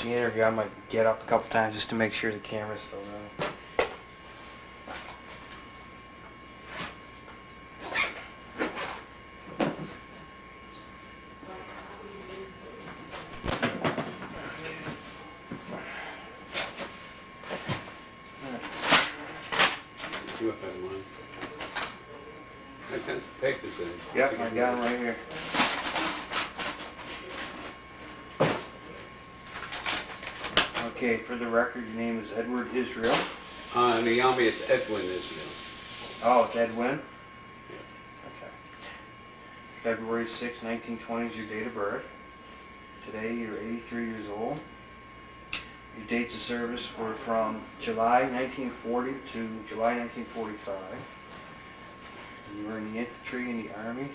the interview, I might get up a couple times just to make sure the camera's still running. You have one. I sent papers in. Yep, I got them right here. Okay, for the record, your name is Edwin Israel. In the Army, it's Edwin Israel. Oh, it's Edwin? Yes. Okay. February 6, 1920 is your date of birth. Today you're 83 years old. Your dates of service were from July 1940 to July 1945. You were in the infantry in the Army,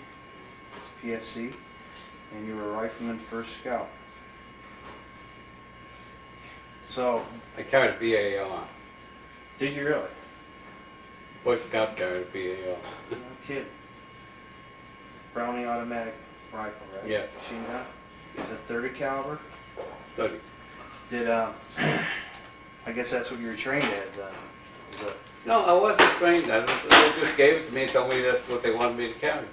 it's PFC, and you were a rifleman first scout. So, I carried a BAR. did you really? Boy Scout carried a BAR. No kid. Browning automatic rifle, right? Yes. Machine gun? The 30 caliber? 30. Did, I guess that's what you were trained at, was it? No, I wasn't trained at it. They just gave it to me and told me that's what they wanted me to carry.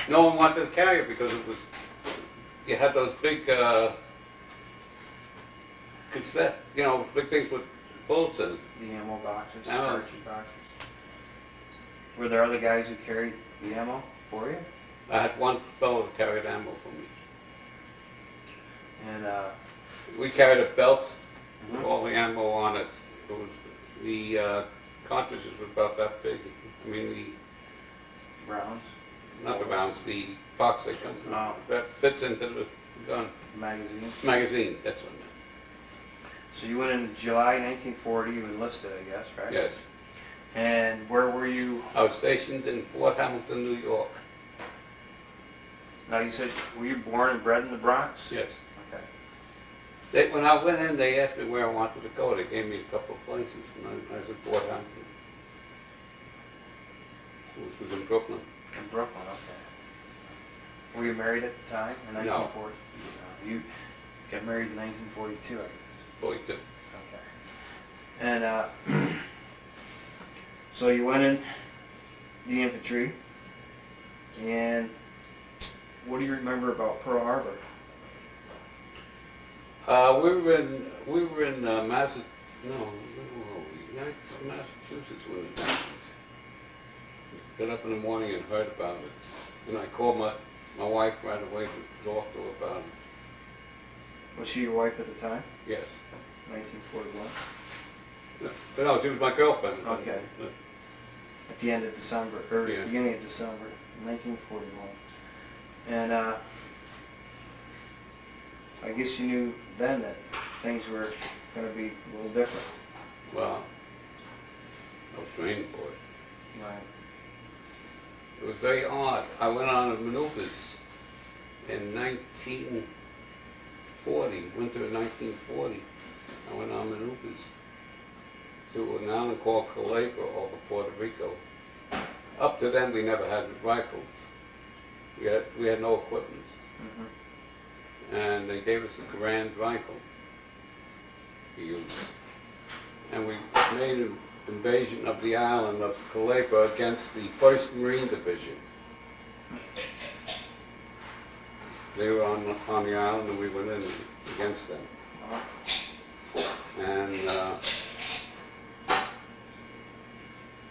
No one wanted to carry it because it was, you had those big, cassette, you know, big things with bullets in it. The ammo boxes, the Ammo. cartridge boxes. Were there other guys who carried the ammo for you? I had one fellow that carried ammo for me. And, We carried a belt with mhm. all the ammo on it. It was, the cartridges were about that big. I mean, rounds, not the rounds, the box that comes in, Oh. that fits into the gun. magazine. Magazine, that's what I meant. So you went in July 1940, you enlisted, I guess, right? Yes. And where were you? I was stationed in Fort Hamilton, New York. Now you said, were you born and bred in the Bronx? Yes. Okay. When I went in, they asked me where I wanted to go. They gave me a couple of places, and I said Fort Hamilton, which was in Brooklyn. In Brooklyn, okay. Were you married at the time, in No. 1940? No. You got married in 1942, I guess. 42. Okay. And so you went in the infantry, and what do you remember about Pearl Harbor? We were in Massachusetts when it happened. Got up in the morning and heard about it, and I called my wife right away to talk to her about it. Was she your wife at the time? Yes. 1941? But no, she was my girlfriend. Okay. At the end of December, or Yeah. beginning of December, 1941. And I guess you knew then that things were going to be a little different. Well, I was trained for it. Right. It was very odd. I went on maneuvers in 1940, winter of 1940. I went on maneuvers to an island called Culebra over Puerto Rico. Up to then, we never had rifles. We had no equipment. Mm-hmm. And they gave us a Grand rifle to use. And we made an invasion of the island of Culebra against the 1st Marine Division. They were on the island and we went in against them. And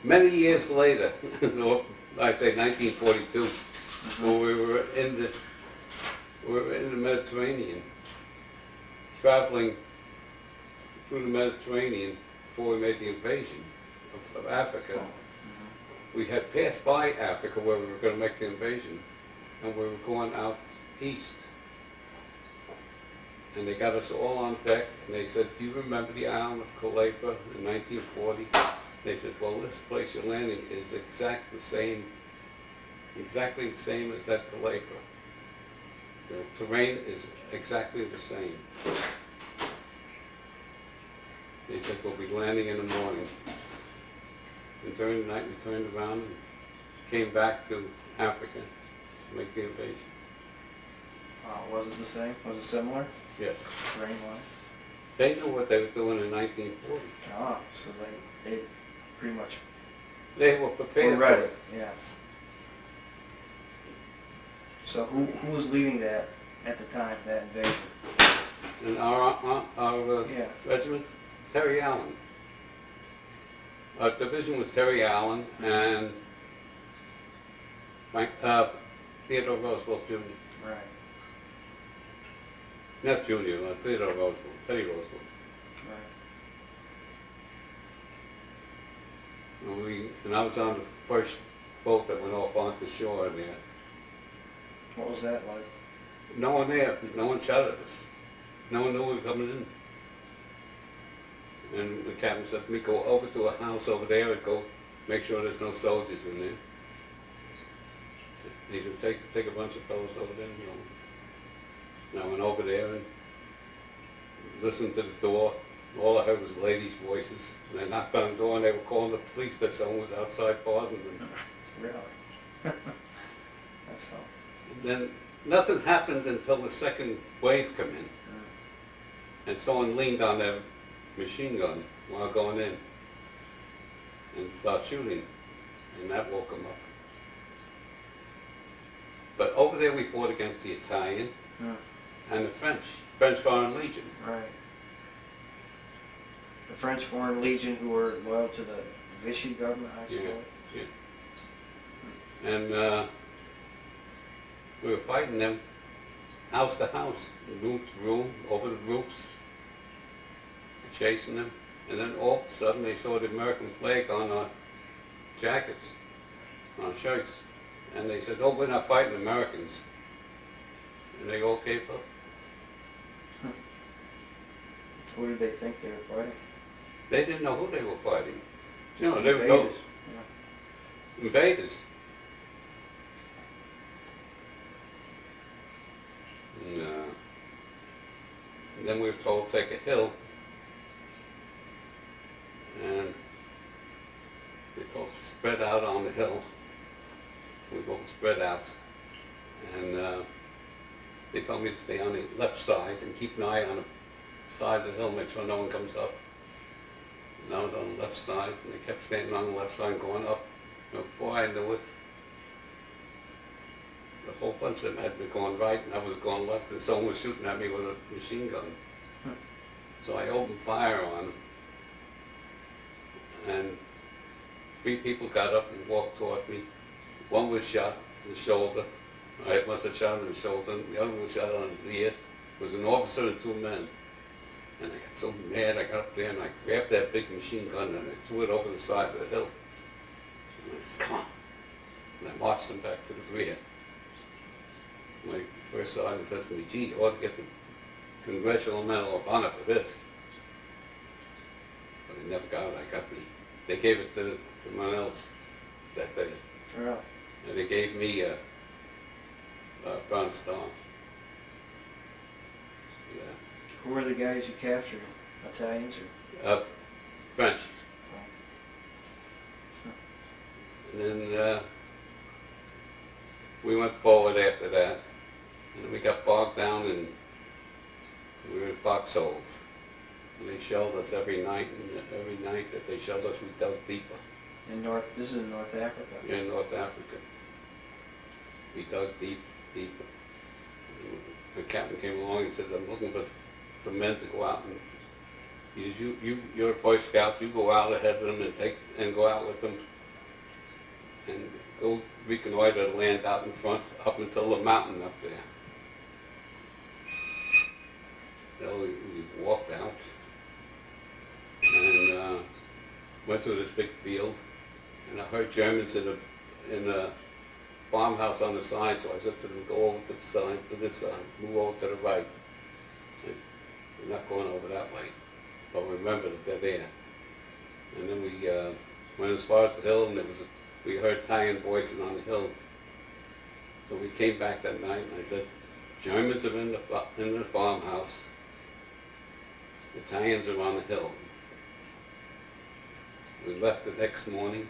many years later, I say 1942, when we were in the Mediterranean, traveling through the Mediterranean before we made the invasion of Africa. Mm-hmm. We had passed by Africa where we were going to make the invasion, and we were going out east. And they got us all on deck, and they said, "Do you remember the island of Culebra in 1940? They said, "Well, this place you're landing is exactly the same as that Culebra. The terrain is exactly the same." They said, "We'll be landing in the morning." And during the night we turned around and came back to Africa to make the invasion. Was it the same? Was it similar? Yes. for anyone? They knew what they were doing in 1940. Ah, so they pretty much They were were prepared for ready, it. yeah. So who was leading that at the time, that invasion? And our Yeah. regiment, Terry Allen. Our division was Terry Allen and Theodore Roosevelt Jr. Right, Not Jr., Theodore Roosevelt, Teddy Roosevelt. right. And I was on the first boat that went off onto shore there. What was that like? No one there, no one shot at us. No one knew we were coming in. And the captain said to me, go over to a house over there and go make sure there's no soldiers in there. He said, take a bunch of fellows over there, you know. And I went over there and listened to the door. All I heard was ladies' voices. And I knocked on the door and they were calling the police that someone was outside bothering them. Really? That's all. And then nothing happened until the second wave came in. And someone leaned on their machine gun while going in and started shooting. And that woke them up. But over there we fought against the Italian and the French Foreign Legion. Right. The French Foreign Legion, who were loyal to the Vichy government, I suppose. Yeah. And we were fighting them house to house, room to room, over the roofs, chasing them. And then all of a sudden they saw the American flag on our jackets, on our shirts. And they said, oh, we're not fighting Americans. And they all gave up. Who did they think they were fighting? They didn't know who they were fighting. Just No, they were invaders. invaders. And then we were told to take a hill. And they told us to spread out on the hill. We both spread out. And they told me to stay on the left side and keep an eye on the side of the hill, make sure no one comes up. And I was on the left side, and they kept standing on the left side going up. And before I knew it, the whole bunch of them had been going right, and I was going left, and someone was shooting at me with a machine gun. So I opened fire on them. And 3 people got up and walked toward me. One was shot in the shoulder. I must have shot him in the shoulder. The other one was shot on his ear. It was an officer and 2 men. And I got so mad, I got up there and I grabbed that big machine gun and I threw it over the side of the hill. And I said, come on. And I marched them back to the rear. My first sergeant says to me, gee, you ought to get the Congressional Medal of Honor for this. But I never got it. They gave it to someone else that day. Really? And they gave me a Bronze Star. Yeah. Who were the guys you captured? Italians or? French. And then we went forward after that. And we got bogged down and we were in foxholes. And they shelled us every night, and every night that they shelled us, we dug deeper. This is in North Africa. In North Africa. We dug deeper. The captain came along and said, I'm looking for some men to go out and you're a Boy Scout, you go out ahead of them and go out with them and go reconnoiter the land out in front up until the mountain up there. So we walked out and went to this big field, and I heard Germans in a farmhouse on the side, so I said to them, go over to the side, to this side, move over to the right. We're not going over that way, but remember that they're there. And then we went as far as the hill, and we heard Italian voices on the hill. So we came back that night, and I said, Germans are in the farmhouse. Italians are on the hill. We left the next morning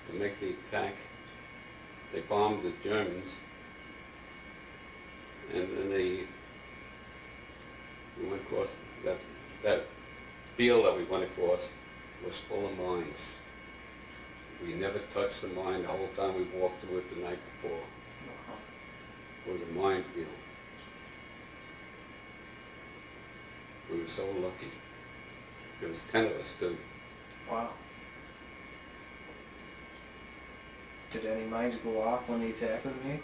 to make the attack. They bombed the Germans, and then across, that field that we went across was full of mines. We never touched the mine the whole time we walked through it the night before. It was a minefield. We were so lucky. There was 10 of us too. Wow. Did any mines go off when the attack was made?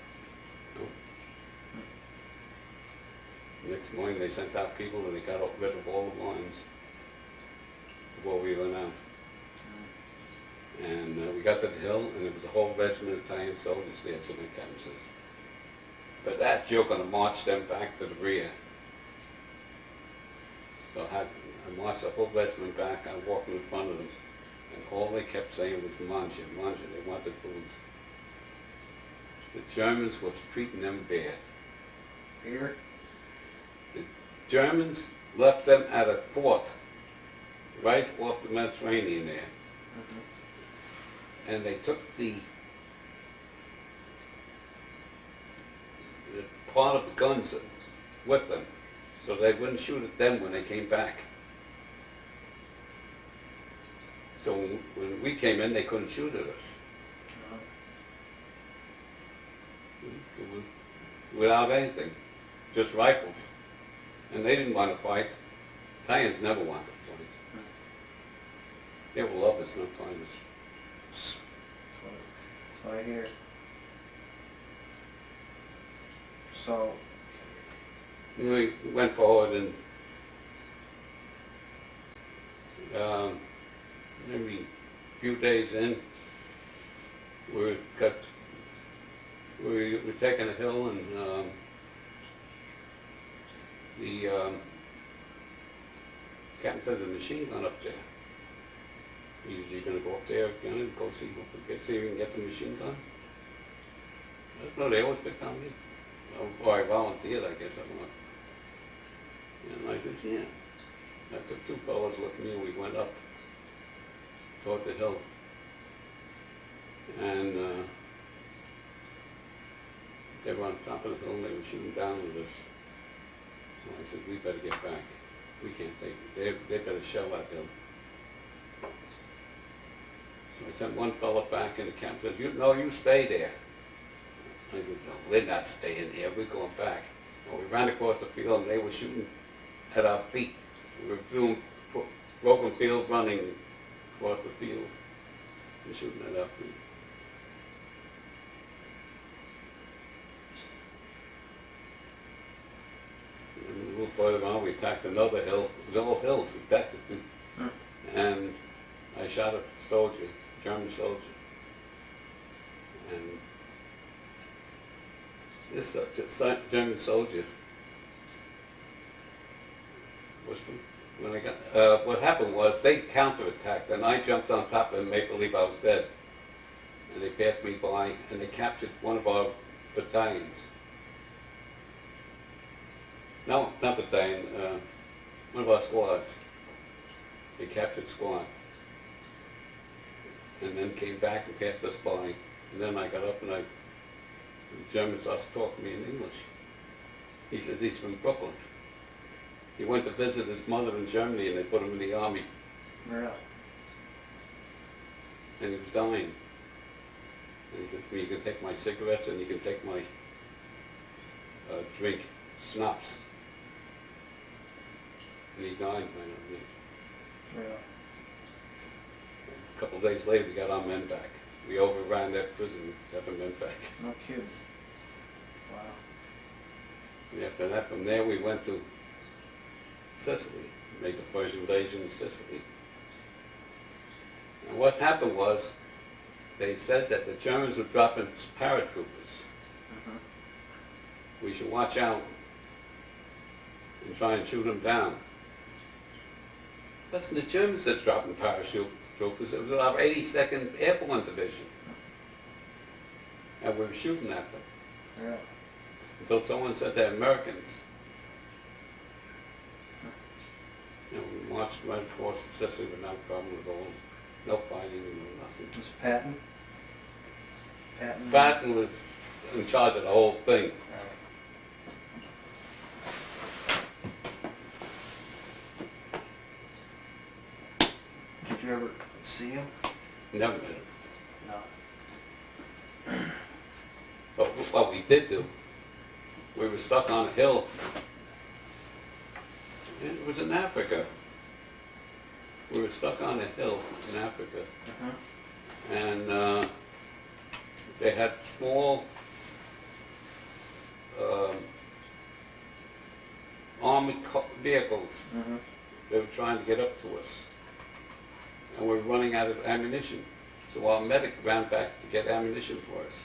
Next morning they sent out people and they got rid of all the mines before we went out. And we got to the hill and there was a whole regiment of Italian soldiers there, so the captain says, for that you're going to march them back to the rear. So I marched the whole regiment back, I walked in front of them, and all they kept saying was mancha, mancha, they wanted food. The Germans were treating them bad. Here? The Germans left them at a fort right off the Mediterranean there. And they took the part of the guns with them, so they wouldn't shoot at them when they came back. So when we came in, they couldn't shoot at us. Without anything, just rifles. And they didn't want to fight. Italians never wanted to fight. They will love us, not fight us. That's what I hear. So, We went forward and maybe a few days in, we were taking a hill and the captain said there's a machine gun up there. You're going to go up there again and go see if you can get the machine gun? No, they always picked on me. Before I volunteered, I guess I was. And I said, yeah. I took 2 fellows with me and we went up toward the hill. And they were on top of the hill and they were shooting down at us. So I said, we better get back. We can't take it. They better shell that hill. So I sent one fellow back and the captain says, you stay there. I said, no, we're not staying here, we're going back. And we ran across the field and they were shooting at our feet. We were doing broken field running across the field and shooting at our feet. And a little further on we attacked another hill. It was all hills, we attacked it. And I shot a soldier, a German soldier. And this German soldier was when I got, what happened was they counterattacked and I jumped on top of them, made believe I was dead. And they passed me by and they captured one of our battalions. No, not battalion, one of our squads. They captured squad. And then came back and passed us by. And then I got up and the German starts talking to me in English. He says he's from Brooklyn. He went to visit his mother in Germany and they put him in the army. Really? And he was dying. And he says to me, you can take my cigarettes and you can take my drink, schnapps. And he died right on me. Really? A couple of days later we got our men back. We overran that prison, got the men back. No kidding. Wow. And after that, from there we went to Sicily, made the first invasion of Sicily. And what happened was, they said that the Germans were dropping paratroopers. We should watch out and try and shoot them down. Listen, the Germans are dropping paratroopers. It was our 82nd Airborne Division. And we were shooting at them. Yeah. Until someone said they're Americans. And we marched right across Sicily without problem at all. No fighting, no nothing. Was Patton? Patton was in charge of the whole thing. see him? Never met him. No. But what we did do, we were stuck on a hill. And it was in Africa. We were stuck on a hill in Africa. And they had small armored vehicles. They were trying to get up to us. And we were running out of ammunition. So our medic ran back to get ammunition for us.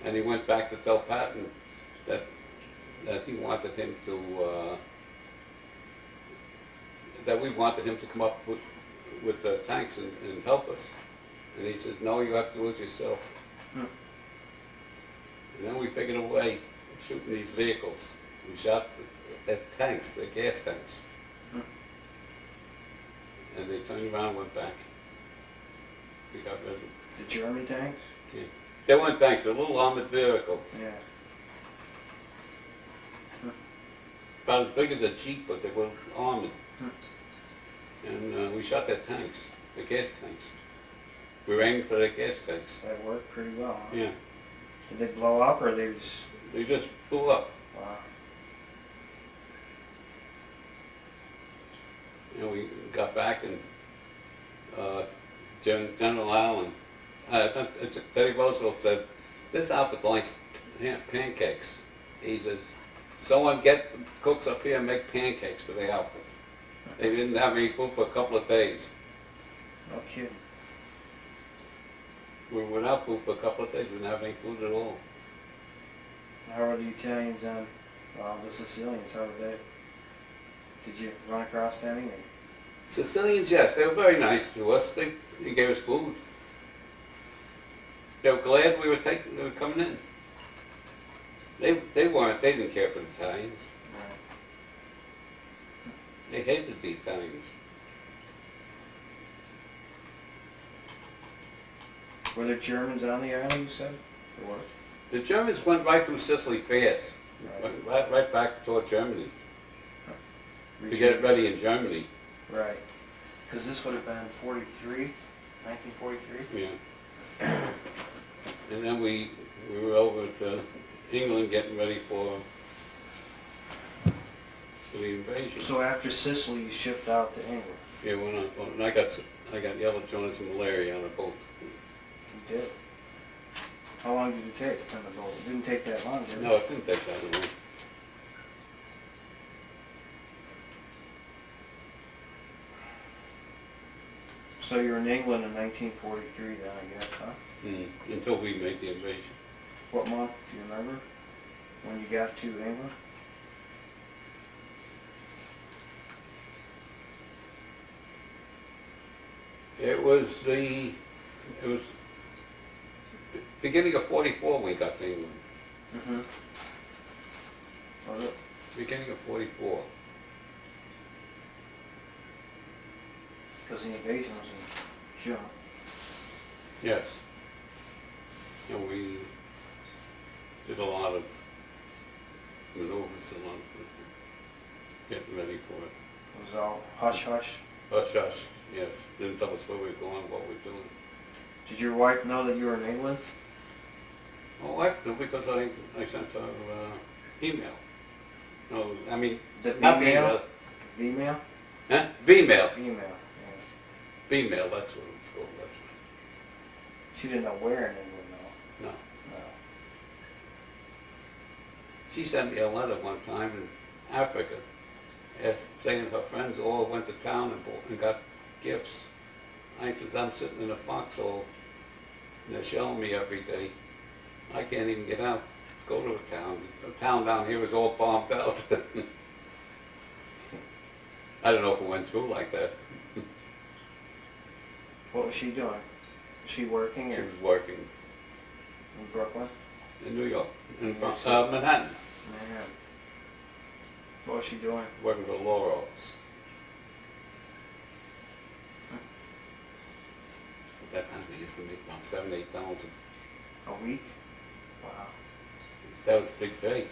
And he went back to tell Patton that he wanted him to, that we wanted him to come up with the tanks and help us. And he said, no, you have to do it yourself. And then we figured a way of shooting these vehicles. We shot the tanks, the gas tanks. And they turned around and went back. We got rid of them. The German tanks? Yeah. They weren't tanks, they were little armored vehicles. Yeah. About as big as a Jeep, but they were armored. And we shot their tanks, the gas tanks. We were aiming for the gas tanks. That worked pretty well, huh? Yeah. Did they blow up or they just... They just blew up. Wow. And we got back and General Allen, Teddy Roosevelt said, this outfit likes pancakes. He says, someone get cooks up here and make pancakes for the outfit. They didn't have any food for a couple of days. No kidding. We were without food for a couple of days. We didn't have any food at all. How were the Italians and the Sicilians? How were they? Did you run across any? Sicilians, yes, they were very nice to us. They gave us food. They were glad we were coming in. They weren't. They didn't care for the Italians. They hated the Italians. Were there Germans on the island, you said? Or what? The Germans went right through Sicily fast. Right back toward Germany. To get ready in Germany. Right. Because this would have been 43, 1943? Yeah. And then we were over to England getting ready for the invasion. So after Sicily, you shipped out to England? Yeah, when I got yellow jaundice and malaria on a boat. You did? How long did it take on the boat? It didn't take that long, did it? No, it didn't take that long. So you were in England in 1943 then, I guess, huh? Until we made the invasion. What month, do you remember? When you got to England? It was beginning of 44 when we got to England. Was it? Beginning of 44. Because the invasion was in June. Yes. And we did a lot of maneuvers along getting ready for it. It was all hush-hush? Hush-hush, yes. Didn't tell us where we were going, what we were doing. Did your wife know that you were in England? Oh, I do, because I sent her email. No, I mean, The not email? email. Email? Huh? Vmail. Email, yeah. Vmail, that's what it's called, that's right. She didn't know where in England, though. No. No. She sent me a letter one time in Africa, saying her friends all went to town and got gifts. I says, I'm sitting in a foxhole, and they're shelling me every day. I can't even get out, go to a town. The town down here is all bombed out. I don't know if it went through like that. What was she doing? Was she working She or was working in Brooklyn? in New York, in Yes. Manhattan, Man. What was she doing? working for the law office. At that time, they used to make about $7,000 to $8,000. A week? Wow. That was a big pay.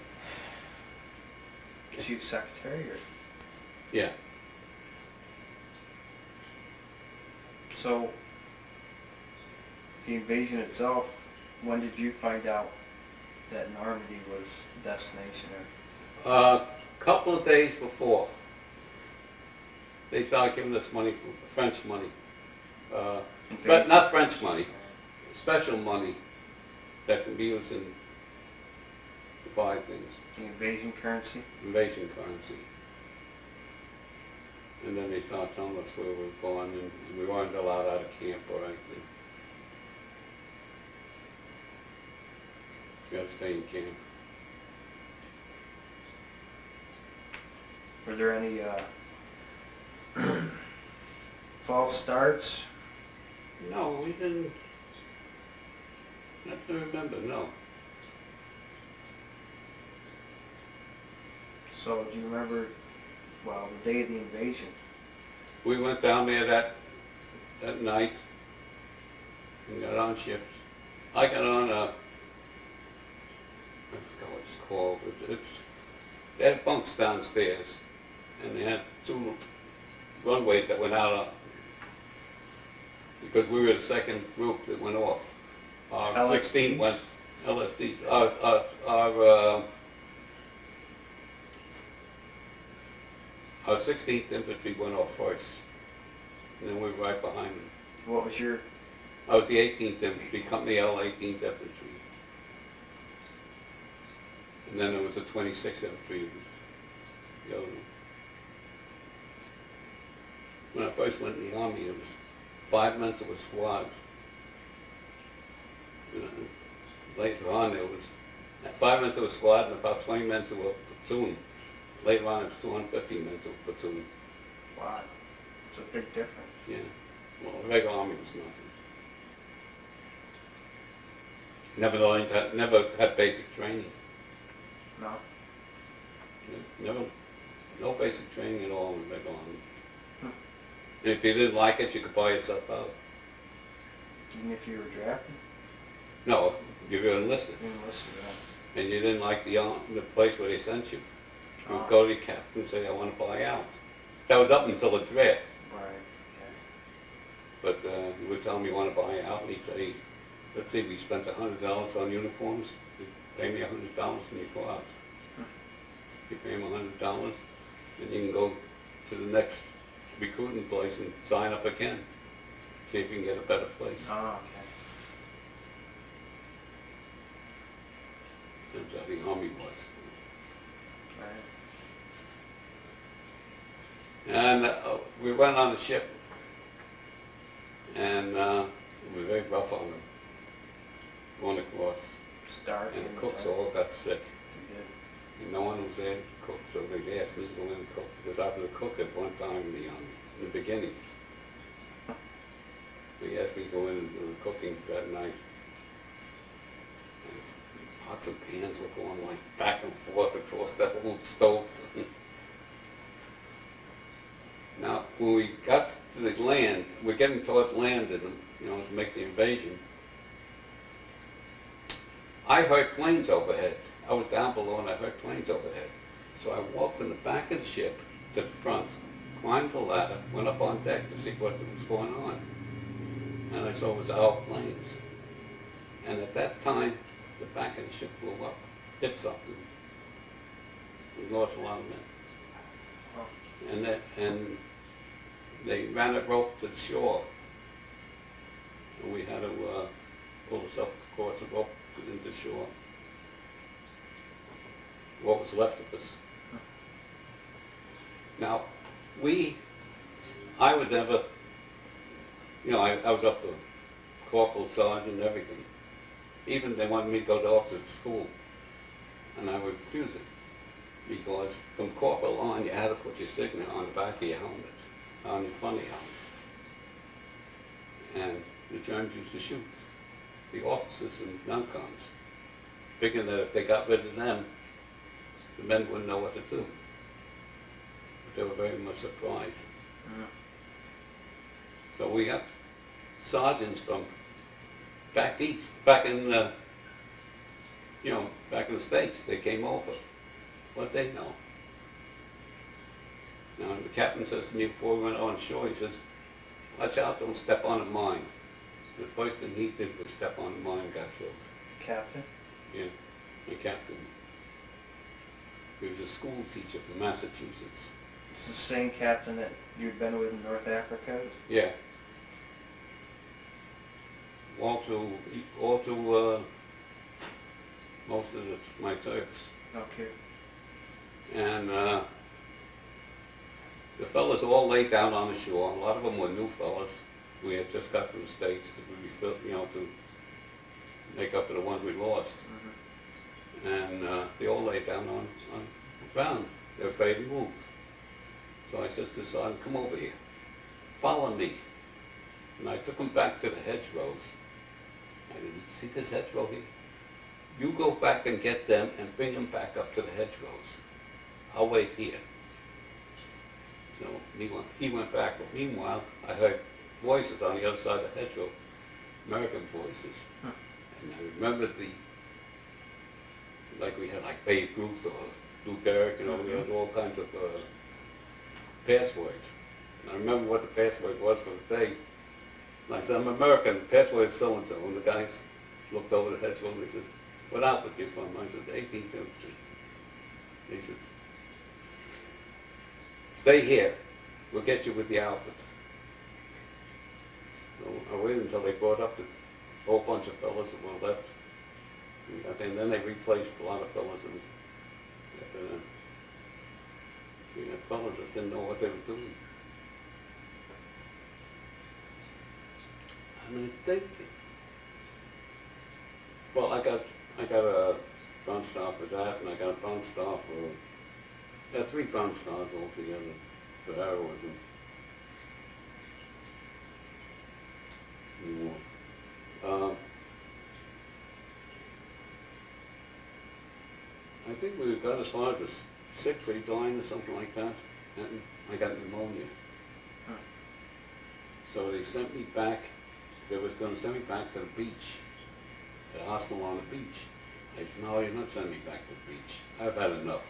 Was she the secretary or? Yeah. So, the invasion itself, when did you find out that Normandy was the destination? A couple of days before, they started giving us money, French money. But not French money, special money that can be used to buy things. The invasion currency? Invasion currency. And then they started telling us where we were going, and we weren't allowed out of camp or anything. We had to stay in camp. Were there any false starts? No, we didn't. Not to remember, no. So do you remember, well, the day of the invasion? We went down there that night and got on ships. I got on a, I forgot what it's called. They had bunks downstairs, and they had 2 runways that went out because we were the second group that went off. Our LSDs? 16 went, LSDs, our 16th Infantry went off first, and then we were right behind them. What was your... I was the 18th Infantry, Company L, 18th Infantry. And then there was the 26th Infantry, the other one. When I first went in the Army, it was 5 men to a squad. Later on, there was 5 men to a squad and about 20 men to a platoon. Later on, it was 250 men to a platoon. Wow, it's a big difference. Yeah. Well, the regular Army was nothing. Never had basic training. No? No basic training at all in the regular Army. And if you didn't like it, you could buy yourself out. Even if you were drafted? No, if you were enlisted. Enlisted, And you didn't like the place where they sent you. You would go to the captain and say, I want to buy out. That was up until the draft. Right, okay. But you would tell him you want to buy out, and he'd say, let's see, we spent $100 on uniforms. You pay me $100 and you go out. You pay him $100, and you can go to the next recruiting place and sign up again. See if you can get a better place. Oh, okay. That's how the Army was. Right. And we went on the ship, and it was very rough on them, going across. Dark. And the cooks all got sick. You did. And no one was there to cook, so they asked me to go in and cook, because I was a cook at one time in the beginning. They asked me to go in and do the cooking that night. And pots and pans were going like back and forth across that old stove. Now, when we got to the land, we're getting toward land, to make the invasion. I heard planes overhead. I was down below and I heard planes overhead. So I walked from the back of the ship to the front, climbed the ladder, went up on deck to see what was going on. And I saw it was our planes. And at that time, the back of the ship blew up, hit something. We lost a lot of men. And they ran a rope to the shore. And we had to pull ourselves across the rope into the shore. What was left of us. Now, I would never, I was up for corporal, sergeant, and everything. Even they wanted me to go to officer school, and I would refuse it. Because from corporal on, you had to put your signet on the back of your helmet, on your front of your helmet. And the Germans used to shoot the officers and non-coms, figuring that if they got rid of them, the men wouldn't know what to do. But they were very much surprised. Yeah. So we got sergeants from back east, back in the States. They came over. What they know? Now the captain says to me before we went on shore, he says, watch out, don't step on a mine. The first thing he did was step on a mine, got killed. Captain? Yeah, the captain. He was a school teacher from Massachusetts. It's the same captain that you'd been with in North Africa? Yeah. All through most of my service. Okay. And the fellas all laid down on the shore. A lot of them were new fellas. We had just got from the States to refill, to make up for the ones we lost. And they all laid down on the ground. They were afraid to move. So I said to the sergeant, come over here. Follow me. And I took them back to the hedgerows. I said, see this hedgerow here? You go back and get them and bring them back up to the hedgerows. I'll wait here. So he went back. But meanwhile, I heard voices on the other side of the hedgerow, American voices. And I remembered like we had like Babe Ruth or Lou Gehrig, we had all kinds of passwords. And I remember what the password was for the day. And I said, I'm American, the password is so-and-so. And the guys looked over the hedgerow and they said, what outfit you from? I said, 18th Infantry. He says, stay here. We'll get you with the outfit. So I waited until they brought up the whole bunch of fellas that were left. And then they replaced a lot of fellas. And we had fellas that didn't know what they were doing. I mean, well, I got a Bronze Star for that, and I got a Bronze Star for, 3 Bronze Stars altogether for heroism. I think we got as far as the 6th line or something like that, and I got pneumonia. So they sent me back. They was going to send me back to the beach, the hospital on the beach. I said, no, you're not sending me back to the beach. I've had enough.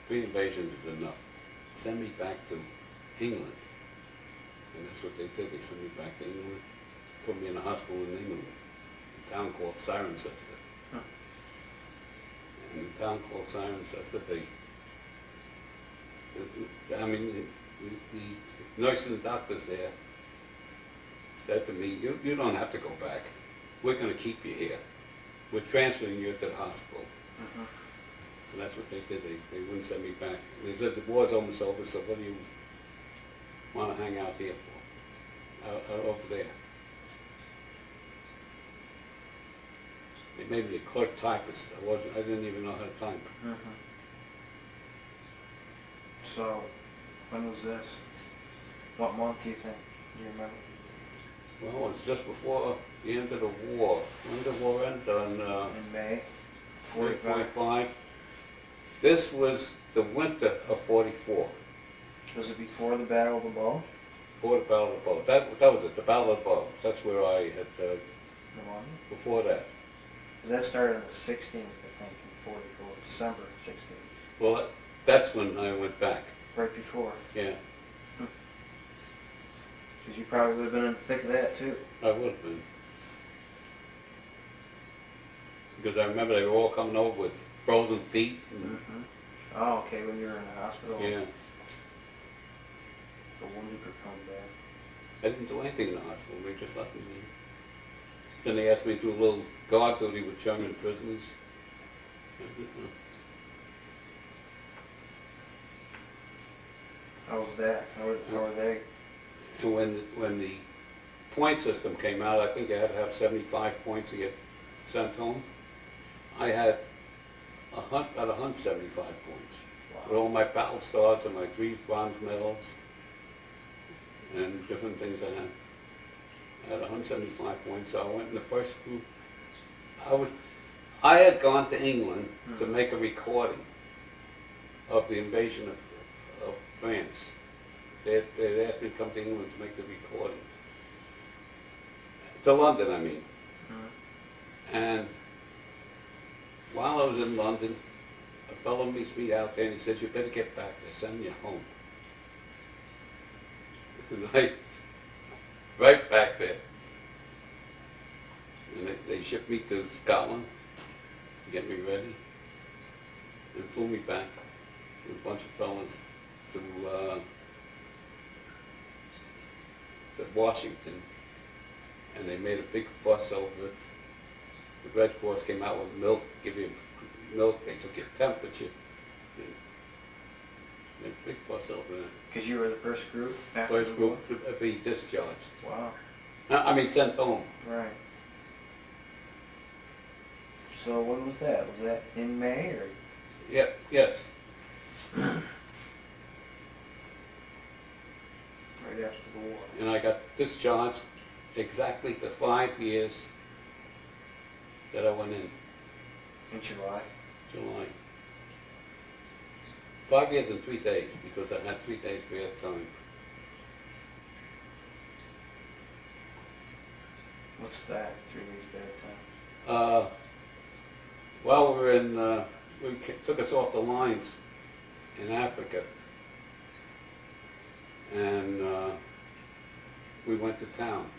3 invasions is enough. Send me back to England. And that's what they did. They sent me back to England, put me in a hospital in England, a town called Cirencester. And the town called Cirencester, the nurses and doctors there said to me, you don't have to go back. We're going to keep you here. We're transferring you to the hospital. And that's what they did. They wouldn't send me back. They said the war's almost over, so what do you want to hang out here for? Over there. They made me a clerk typist. I didn't even know how to type. So, when was this? What month do you think? Do you remember? Well, it was just before the end of the war. When did the war end? In May 45. This was the winter of 44. Was it before the Battle of the Bulge? Before the Battle of the Bulge. That was it, the Battle of the Bulge. That's where I had, before that. Because that started on the 16th, I think, in 44, December 16th. Well, that's when I went back. Right before. Yeah. Because you probably would have been in the thick of that, too. I would have been. Because I remember they were all coming over with frozen feet. Oh, okay, when you were in the hospital. Yeah. The wounded could come back. I didn't do anything in the hospital. They just left me. Then they asked me to do a little guard duty with German prisoners. How was that? How were they? And when the point system came out, I think I had to have 75 points to get sent home. I had about 175 points. Wow. With all my battle stars and my 3 bronze medals and different things I had 175 points, so I went in the first group. I had gone to England to make a recording of the invasion of France. They had asked me to come to England to make the recording. To London, I mean. And while I was in London, a fellow meets me out there and he says, you better get back. They're sending you home. And right back there. And they shipped me to Scotland to get me ready, and flew me back with a bunch of fellas to Washington, and they made a big fuss over it. The Red Cross came out with milk, give you milk, they took your temperature. And made a big fuss over it. Because you were the first group after First the war? group to be discharged. Wow. I mean, sent home. Right. So when was that? Was that in May or? Yeah, yes. Right after the war? And I got discharged exactly the 5 years that I went in In July? July. 5 years and 3 days, because I had 3 days free of time. What's that? 3 days bad time? Well, we were in, took us off the lines in Africa, and we went to town.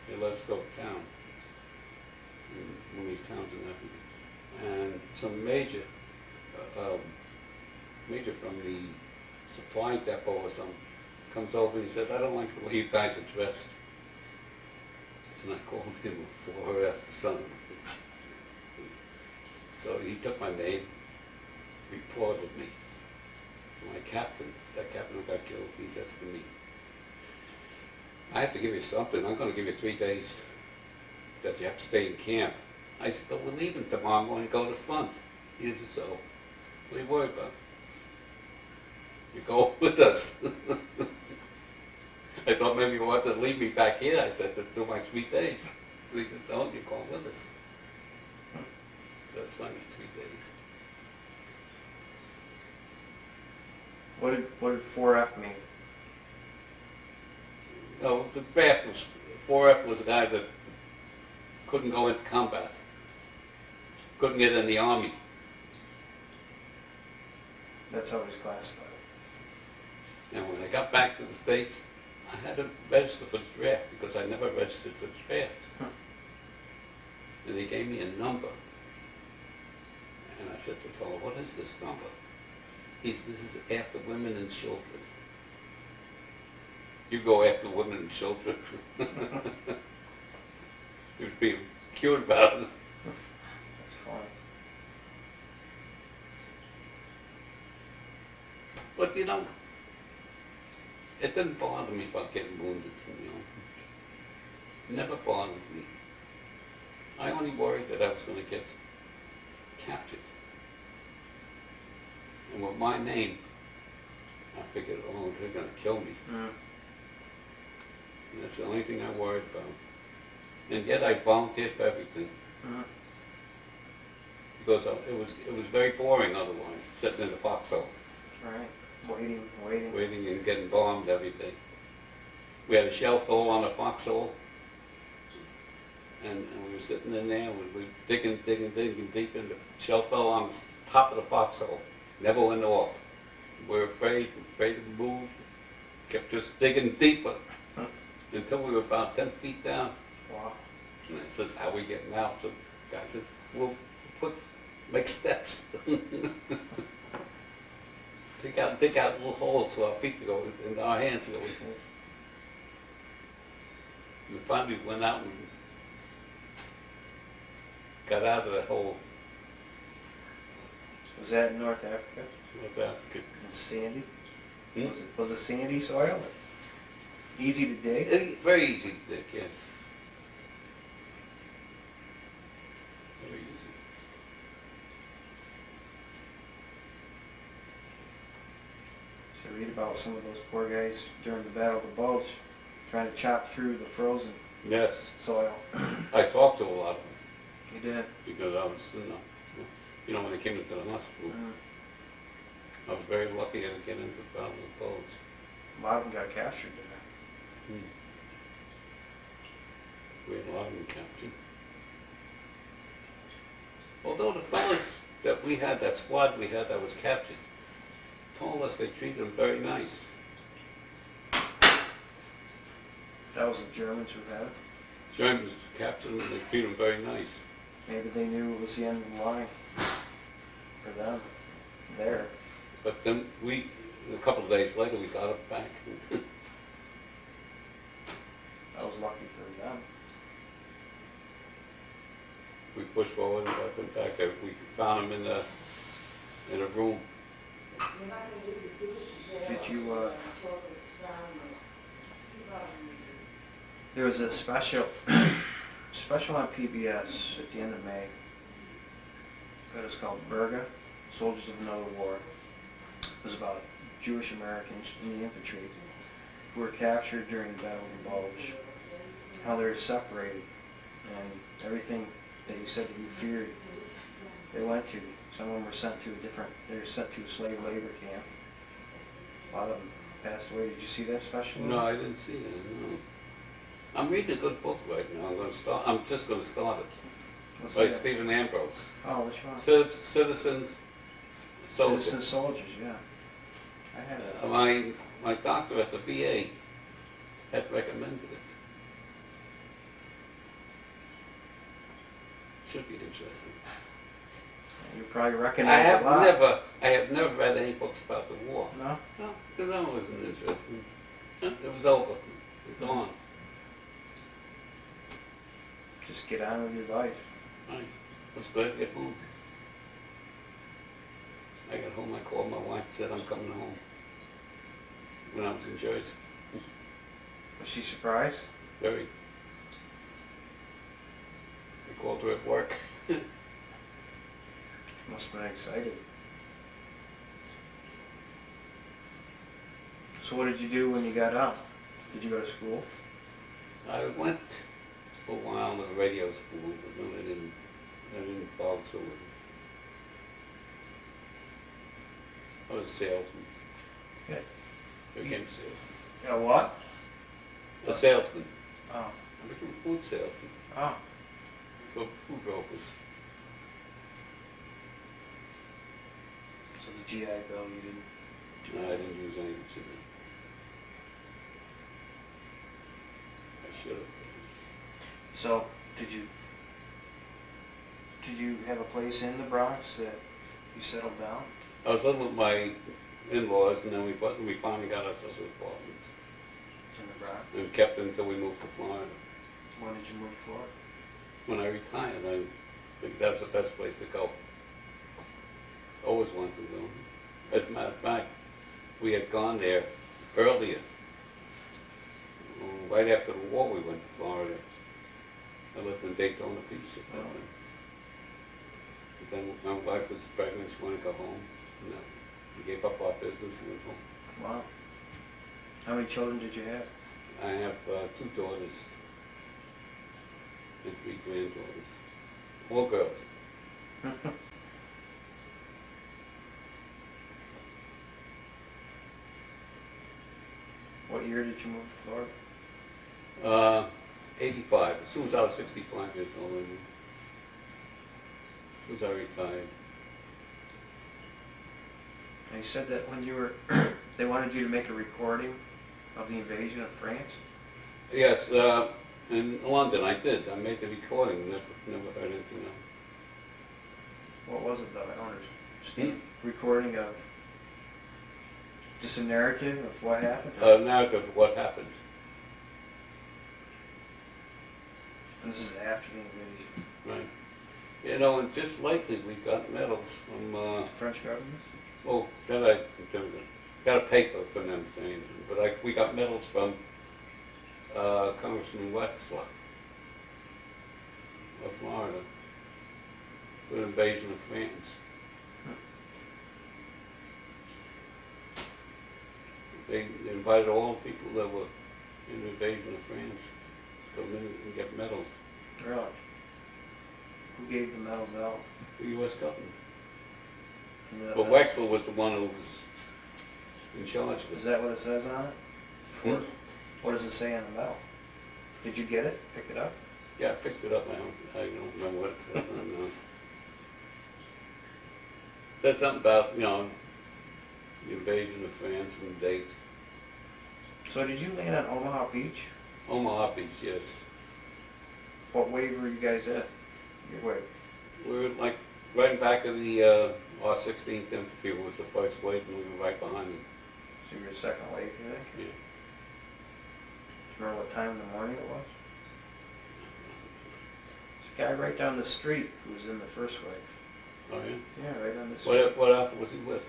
They let us go to town, in one of these towns in Africa. And some major from the supply depot or something comes over and he says, "I don't like the way you guys are dressed." And I called him a 4F son of a bitch. So he took my name, reported me to my captain. That captain who got killed, he says to me, "I have to give you something. I'm going to give you 3 days that you have to stay in camp." I said, "But we're leaving tomorrow. I'm going to go to the front." He said, "So, what are you worried about? You go with us." I thought maybe you wanted to leave me back here. I said, "To do my 3 days." He said, "No, you're going with us." So that's funny, 3 days. What did 4F mean? No, the draft was, 4F was a guy that couldn't go into combat, couldn't get in the army. That's how it was classified. And when I got back to the States, I had to register for the draft because I never registered for the draft. And they gave me a number. And I said to the fellow, "What is this number?" He said, "This is after women and children." You go after women and children. He was being cute about it. That's fine. But you know, it didn't bother me about getting wounded, you know. It never bothered me. I only worried that I was going to get captured. And with my name, I figured, oh, they're going to kill me. Mm. And that's the only thing I worried about. And yet I volunteered for everything. Mm. Because it was very boring otherwise, sitting in the foxhole. Right. Waiting. Waiting and getting bombed every day. We had a shell hole on the foxhole, and we were sitting in there, and we were digging deep, and the shell fell on the top of the foxhole. Never went off. We were afraid to move, kept just digging deeper until we were about 10 feet down. Wow. And it says, "How are we getting out?" So the guy says, "We'll make steps." Dig out little holes so our feet to go, and our hands to go. And finally went out and got out of the hole. Was that in North Africa? North Africa. And sandy? Hmm? Was it sandy soil? Easy to dig? Very easy to dig, yes. Very easy. So read about some of those poor guys during the Battle of the Bulge, trying to chop through the frozen Yes. soil. I talked to a lot of them You did? because I was, when I came into the hospital, Mm. I was very lucky to get into the Battle of the Bulge. A lot of them got captured there. We had a lot of them captured. Although the fellas that we had, that squad we had that was captured, told us they treated them very nice. That was the Germans who had it. Germans captured them and they treated them very nice. Maybe they knew it was the end of the line for them there. But then a couple of days later, we got it back. I was lucky for them. We pushed forward and got them back. We found them in a room. Did you, there was a special on PBS at the end of May. It was called Berga, Soldiers of Another War. It was about Jewish Americans in the infantry who were captured during the Battle of the Bulge, how they were separated, and everything that you said that you feared they went to. Some of them were sent to a slave labor camp. A lot of them passed away. Did you see that special? No, I didn't see that, no. I'm reading a good book right now. I'm just going to start it. What's By that? Stephen Ambrose. Oh, which one? Citizen Soldier. Citizen Soldiers, yeah. I had that. My doctor at the VA had recommended it. Should be interesting. You probably recognize a lot. I have never read any books about the war. No? No, because that wasn't interesting. It was over. It was gone. Just get on with your life. Right. I was glad to get home. I got home, I called my wife, said I'm coming home. When I was in Jersey. Was she surprised? Very. I called her at work. Must have been excited. So what did you do when you got out? Did you go to school? I went for a while to radio school, but no, I didn't follow through with it. I was a salesman. Yeah. I became a salesman. Yeah, what? A salesman. Oh. I became a food salesman. Oh. For food brokers. So the GI Bill you didn't do? No, I didn't use any of it. I should have. So did you have a place in the Bronx that you settled down? I was living with my in-laws, and then we finally got ourselves an apartment. In the Bronx? And kept it until we moved to Florida. When did you move to Florida? When I retired, I think that was the best place to go. Always wanted to go. As a matter of fact, we had gone there earlier. Right after the war, we went to Florida. I lived in Daytona Beach at that time. But then my wife was pregnant, she wanted to go home. No, we gave up our business and went home. Wow. How many children did you have? I have 2 daughters and 3 granddaughters. All girls. What year did you move to Florida? 85. As soon as I was 65 years old, I moved. As soon as I retired. And you said that when you were, they wanted you to make a recording of the invasion of France? Yes, in London I did. I made the recording, never heard anything else. What was it though? I don't understand. Recording of just a narrative of what happened? Narrative of what happened. And this is after the invasion. Right. You know, and just lately we got medals from, French government? well, got a paper from them saying, but we got medals from Congressman Wexler of Florida for the invasion of France. They invited all the people that were in the invasion of France to come in and get medals. Really? Who gave the medals out? The U.S. government. But But Wexler was the one who was in charge of it. Is that what it says on it? What does it say on the medal? Did you get it? Pick it up? Yeah, I picked it up. I don't remember what it says on it now. It says something about, the invasion of France and the date. So did you land on Omaha Beach? Omaha Beach, yes. What wave were you guys at? Your wave? We were like right back of the our 16th Infantry was the first wave, and we were right behind them. So you were second wave, you think? Yeah. Do you remember what time in the morning it was? There's a guy right down the street who was in the first wave. Oh yeah. Yeah, right on the street. What outfit was he with?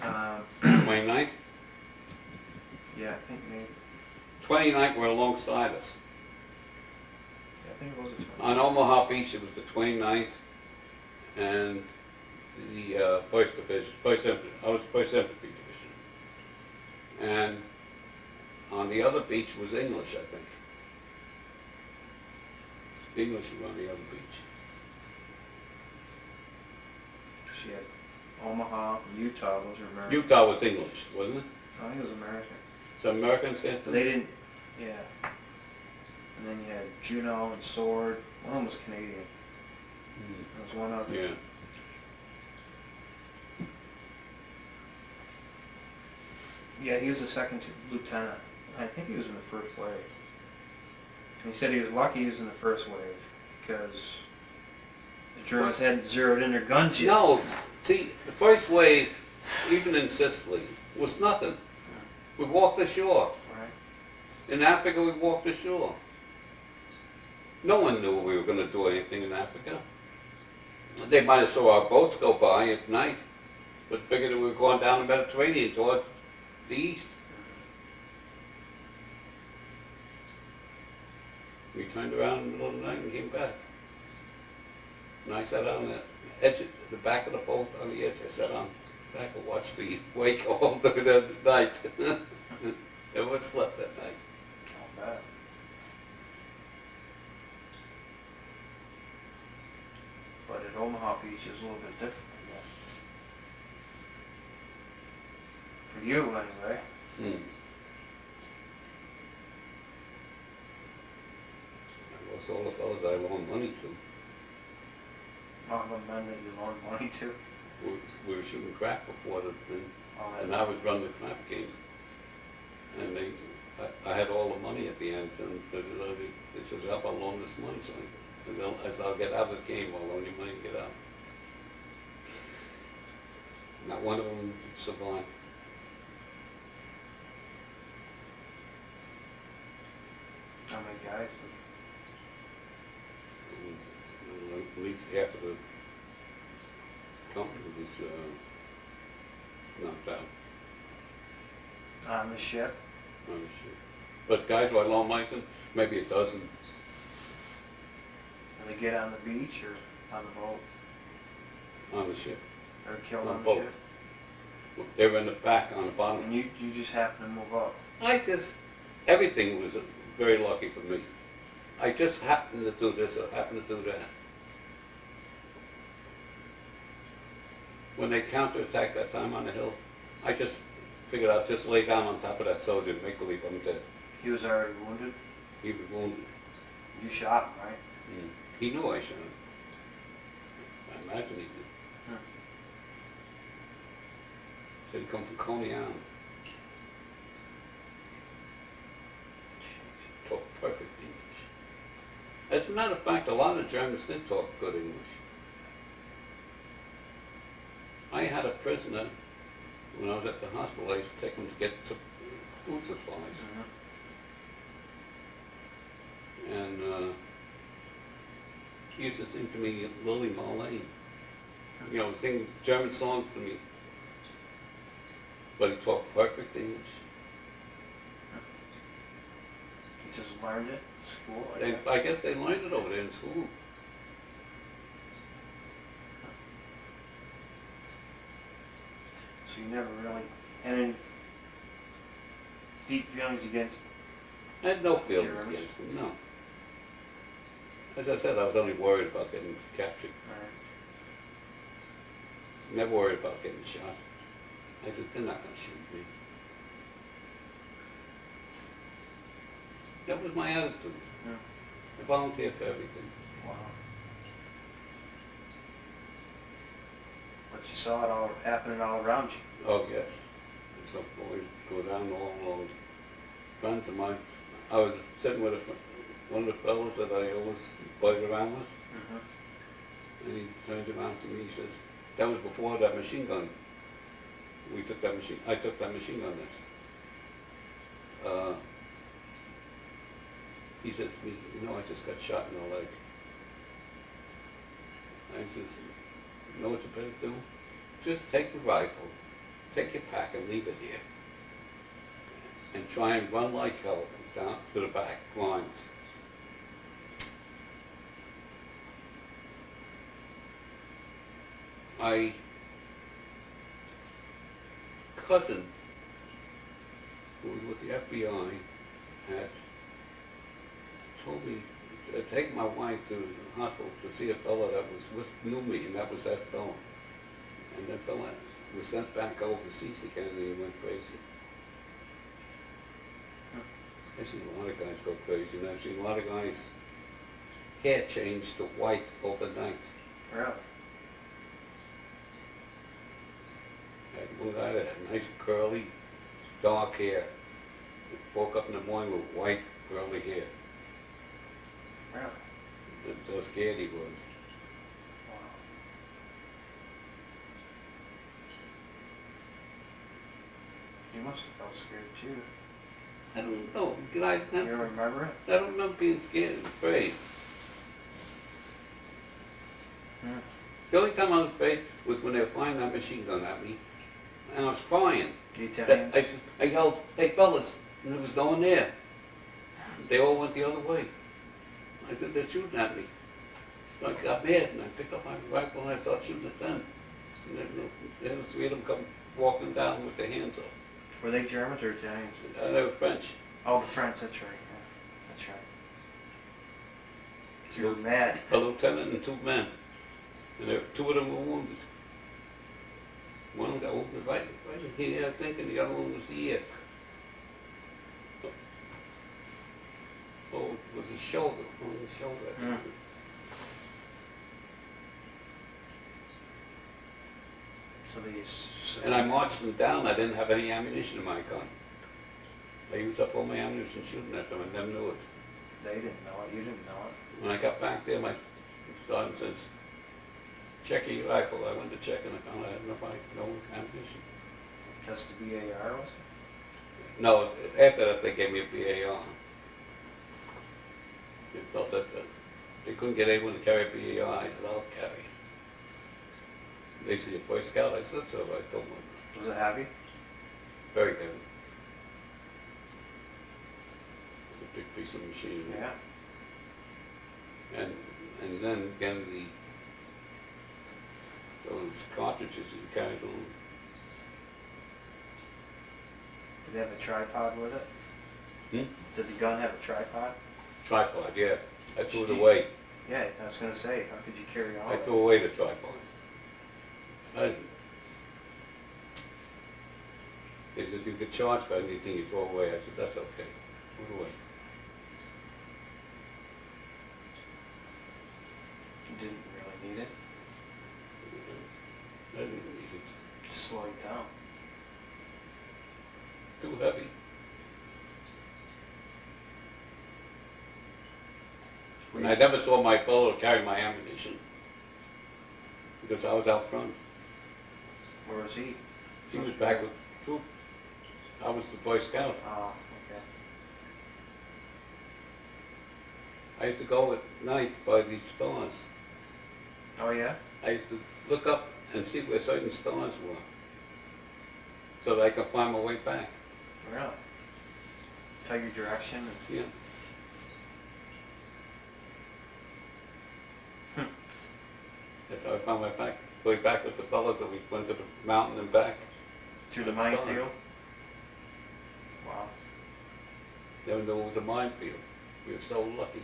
29th? Yeah, I think maybe. 29th were alongside us. Yeah, I think it was a 20. On Omaha Beach, it was the 29th and the first division, first infantry. I was first infantry division. And on the other beach was English, I think. English were on the other beach. She had Omaha, Utah, those are American. Utah was English, wasn't it? I think it was American. So Americans there? But they didn't, yeah. And then you had Juneau and Sword. One of them was Canadian. There was one other. Yeah. Yeah, he was a second lieutenant. I think he was in the first wave. And he said he was lucky he was in the first wave because the Germans hadn't zeroed in their guns yet. No, see, the first wave, even in Sicily, was nothing. We walked ashore. Right. In Africa, we walked ashore. No one knew we were going to do anything in Africa. They might have saw our boats go by at night, but figured that we were going down the Mediterranean toward the east. We turned around in the middle of the night and came back. And I sat on the edge, the back of the boat on the edge. I sat on the back and watched the wake all through the night. Everyone slept that night. Not bad. But at Omaha Beach is a little bit different, I guess. For you, anyway. I lost all the fellas I loaned money to. All the men that you loaned money to. We were shooting crack before the thing, Oh, and I was running the crap game. And I had all the money at the end, and they said, how about loan this money? So I said, I'll get out of this game, I'll loan you money and get out. Not one of them survived. How many guys? At least half of the company was knocked out On the ship? on the ship. But guys who I loaned money to, maybe a dozen. And they get on the beach or on the boat? On the ship. Or killed On on the boat. ship? They were in the back on the bottom. And you just happen to move up? Everything was very lucky for me. I just happened to do this or happened to do that. When they counterattacked that time on the hill, I just figured I'd just lay down on top of that soldier and make believe I'm dead. He was already wounded? He was wounded. You shot him, right? He knew I shot him. I imagine he did. Said he come from Coney Island. Talk perfect English. As a matter of fact, a lot of Germans did talk good English. I had a prisoner, when I was at the hospital, I used to take him to get some food supplies. And he used to sing to me Lily Marlene. You know, sing German songs to me. But he talked perfect English. He just learned it in school? I guess they learned it over there in school. So you never really had any deep feelings against... I had no feelings Germans? against them, no. As I said, I was only worried about getting captured. Never worried about getting shot. I said, they're not going to shoot me. That was my attitude. Yeah. I volunteered for everything. Wow. But you saw it all happening all around you. Oh, yes. So boys go down all friends of mine. I was sitting with one of the fellows that I always played around with, and he turns around to me, he says, that was before that machine gun. I took that machine gun nest. He said to me, you know, I just got shot in the leg. I says, you know what you better do? Just take the rifle, take your pack and leave it here. And try and run like hell down to the back lines. My cousin, who was with the FBI, had told me to take my wife to the hospital to see a fellow that knew me, and that was that fellow. And that fellow was sent back overseas again, and he went crazy. I've seen a lot of guys go crazy, and I've seen a lot of guys' hair change to white overnight. Really? I had one guy that had nice curly, dark hair. He woke up in the morning with white, curly hair. Really? That's how scared he was. Wow. You must have felt scared too. I don't know. You remember it? I don't remember being scared and afraid. The only time I was afraid was when they were firing that machine gun at me, and I was crying. I yelled, hey fellas, and it was no one there. They all went the other way. I said, they're shooting at me. So I got mad, and I picked up my rifle and I started shooting at them. And then there was three of them come walking down with their hands up. Were they Germans or Italians? They were French. Oh, the French, that's right. Yeah. That's right. You were mad. A lieutenant and two men. And two of them were wounded. One got wounded right in here, I think, and the other one was the ear. Oh, it was his shoulder, on his shoulder. So they And I marched them down. I didn't have any ammunition in my gun. I used up all my ammunition shooting at them, and them knew it. They didn't know it. You didn't know it. When I got back there, my sergeant says, check your rifle. I went to check, and I found I had no ammunition. Just the BAR, was it? No, after that, they gave me a BAR. They felt that they couldn't get anyone to carry a BAR. I said, I'll carry it. They said, you're Boy Scout? I said, so I don't want it. Was it heavy? Very heavy. A big piece of machinery. Yeah. And then again, those cartridges that you carried on. Did they have a tripod with it? Hmm? Did the gun have a tripod? Tripod, yeah. I threw it away. Yeah, I was going to say, how could you carry all I of it? threw away the tripod. They said, you could charge for anything you throw away. I said, that's okay. Put it away. You didn't really need it. I didn't need it. Just slow you down. Too heavy. And I never saw my fellow carry my ammunition because I was out front. Where was he? He was back with troop. I was the Boy Scout. Oh, okay. I used to go at night by these stars. Oh, yeah? I used to look up and see where certain stars were so that I could find my way back. Really? Tell your direction? And... Yeah. That's how I found my way back with the fellows that we went to the mountain and back. Through the minefield? Wow. Never knew it was a minefield. We were so lucky.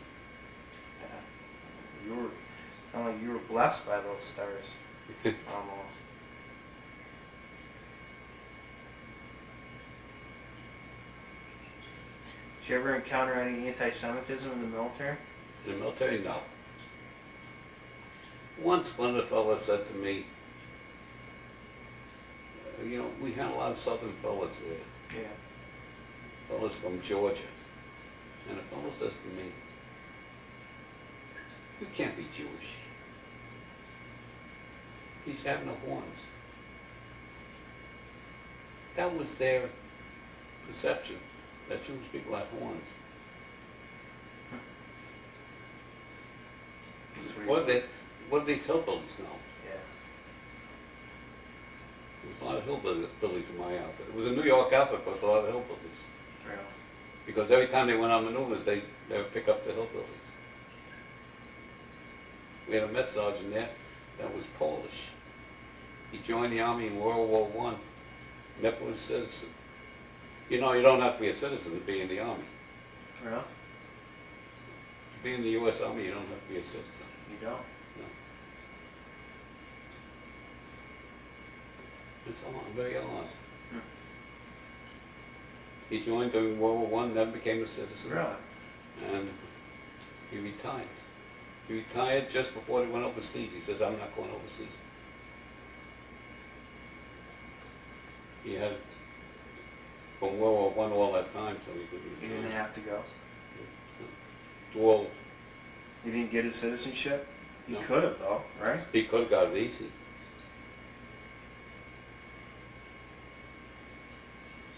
Yeah. You were blessed by those stars. Almost. Did you ever encounter any anti-Semitism in the military? In the military, no. Once one of the fellows said to me, you know, we had a lot of southern fellas there. Yeah. Fellas from Georgia. And a fellow says to me, "You can't be Jewish." He's having no horns. That was their perception, that Jewish people had horns. What did these hillbillies know? Yeah. There was a lot of hillbillies in my outfit. It was a New York outfit, but a lot of hillbillies. Really? Because every time they went on maneuvers, they would pick up the hillbillies. We had a mess sergeant there that was Polish. He joined the Army in World War I, never was a citizen. You know, you don't have to be a citizen to be in the Army. Really? To be in the U.S. Army, you don't have to be a citizen. You don't? No. It's odd, very odd. Hmm. He joined during World War I, never became a citizen. Really? And he retired. He retired just before he went overseas. He says, "I'm not going overseas." He had from World War I all that time, so he could He didn't have to go? Well, He didn't get his citizenship? He No. could have though, right? he could have got it easy.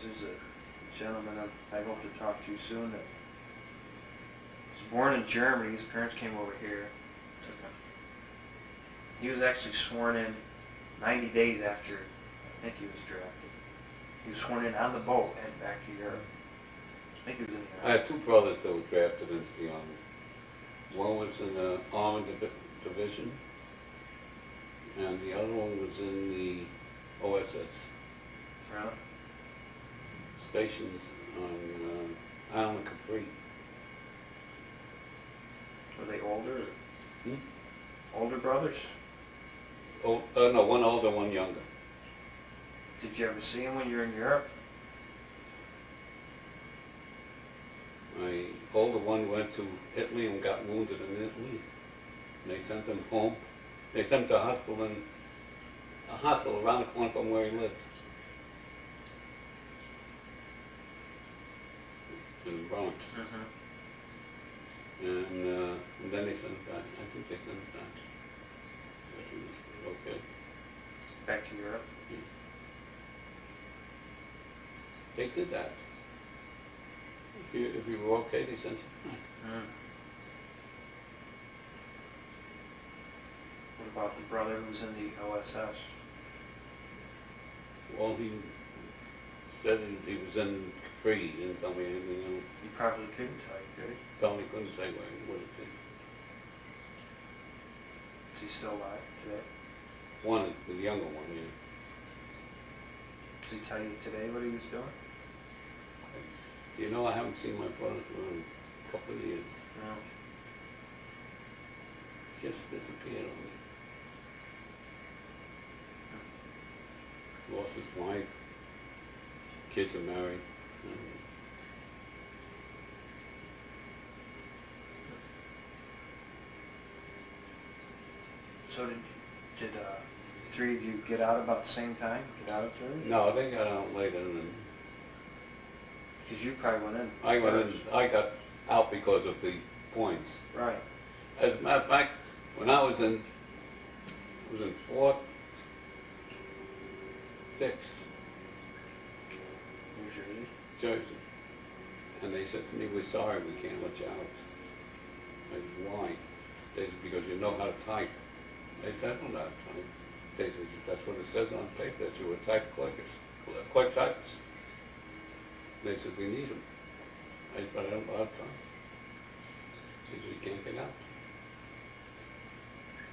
This is a gentleman I hope to talk to soon that was born in Germany. His parents came over here. Took him. He was actually sworn in 90 days after I think he was drafted. He was sworn in on the boat and back to Europe. I think he was in the I Army. had two brothers that were drafted into the Army. One was in the Army Division, and the other one was in the OSS, Really? stationed on Island Capri. Were they older? Hmm? Older brothers? Oh, no, one older, one younger. Did you ever see him when you were in Europe? My older one went to Italy and got wounded in Italy. And they sent him home. They sent him to a hospital around the corner from where he lived. In the Bronx. Mm-hmm. And then they sent him back. I think they sent him back. Okay. Back to Europe? They did that. If you were okay, they sent you back. Mm. What about the brother who was in the OSS? Well, he said he was in Capri. He didn't tell me anything else. You probably couldn't tell you, could he? Probably couldn't say what it did. Is he still alive today? One, the younger one, yeah. Does he tell you today what he was doing? You know, I haven't seen my brother for a couple of years. No. Just disappeared on me. Lost his wife. Kids are married. So did three of you get out about the same time? Get out of service? No, they got out later than Because you probably went in. I went in. first. I got out because of the points. Right. As a matter of fact, when I was in Fort Dix, New Jersey. Jersey, and they said to me, "We're sorry, we can't let you out." I said, "Why?" They said, "Because you know how to type." They said, "I don't know how to type." They said, "That's what it says on paper, that you were type quick typist." They said, "We need them." I said, "But I don't know how to type." They said, "You can't get out."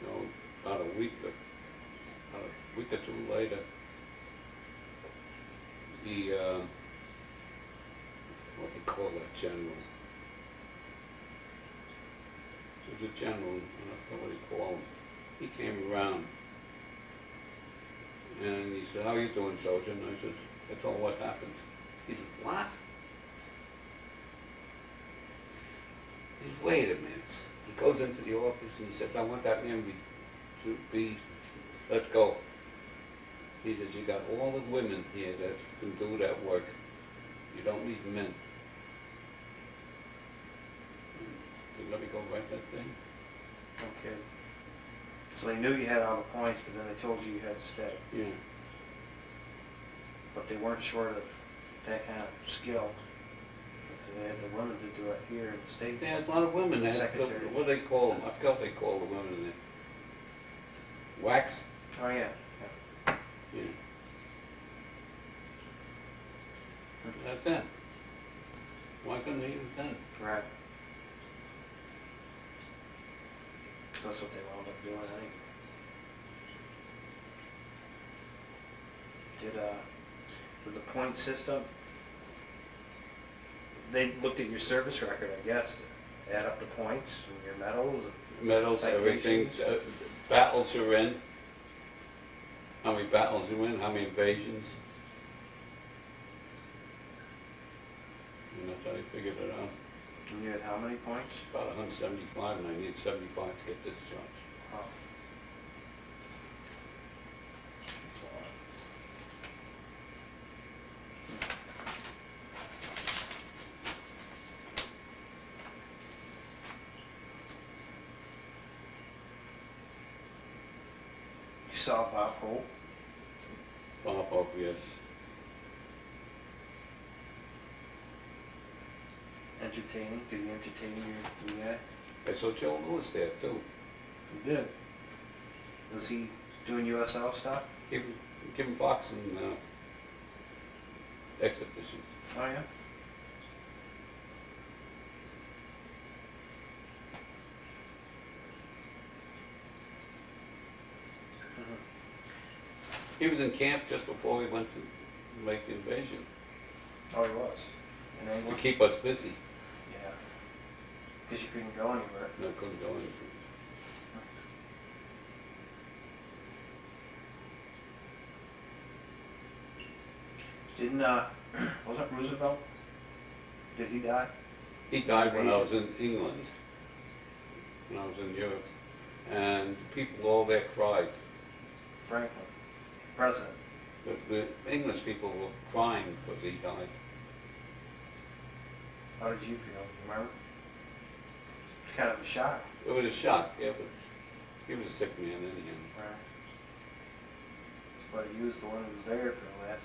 You know, about a week or two later, what they call that general. He was a general, I don't know what he called him. He came around and he said, "How are you doing, soldier?" And I said, "I told him what happened." He said, "What?" He said, "Wait a minute." He goes into the office and he says, "I want that man to be let go." He says, "You got all the women here that can do that work. You don't need men." let me go write that thing. Okay. So they knew you had all the points, but then they told you you had to stay. Yeah. But they weren't short of that kind of skill. They had the women to do it here in the States. They had a lot of women. They had, Secretaries. what do they call them? I forgot what they call the women there. Wax? Oh, yeah. Yeah. That's that. Why couldn't they use that? Right. That's what they wound up doing, I think. With the point system, they looked at your service record, I guess, to add up the points, and your medals. Medals, everything. Citations. Battles you're in. How many battles you in, how many invasions. And that's how they figured it out. And you had how many points? About 175, and I need 75 to get discharged. Oh. That's a lot. You saw Bob Hope? Bob Hope, yes. Entertaining? Did he entertain your guy? I saw Joe Lewis there too. He did. Was he doing USL stuff? He was giving boxing exhibitions. Oh, yeah? He was in camp just before we went to make the invasion. Oh, he was? In To England? keep us busy. Yeah. Because you couldn't go anywhere. No, couldn't go anywhere. Didn't, wasn't Roosevelt? Did he die? He died when I was in England, when I was in Europe, and people all there cried. Franklin. President. The English people were crying because he died. How did you feel? Remember? It's kind of a shock. It was a shock, yeah, but he was a sick man anyhow. Right. But he was the one who was there for the last,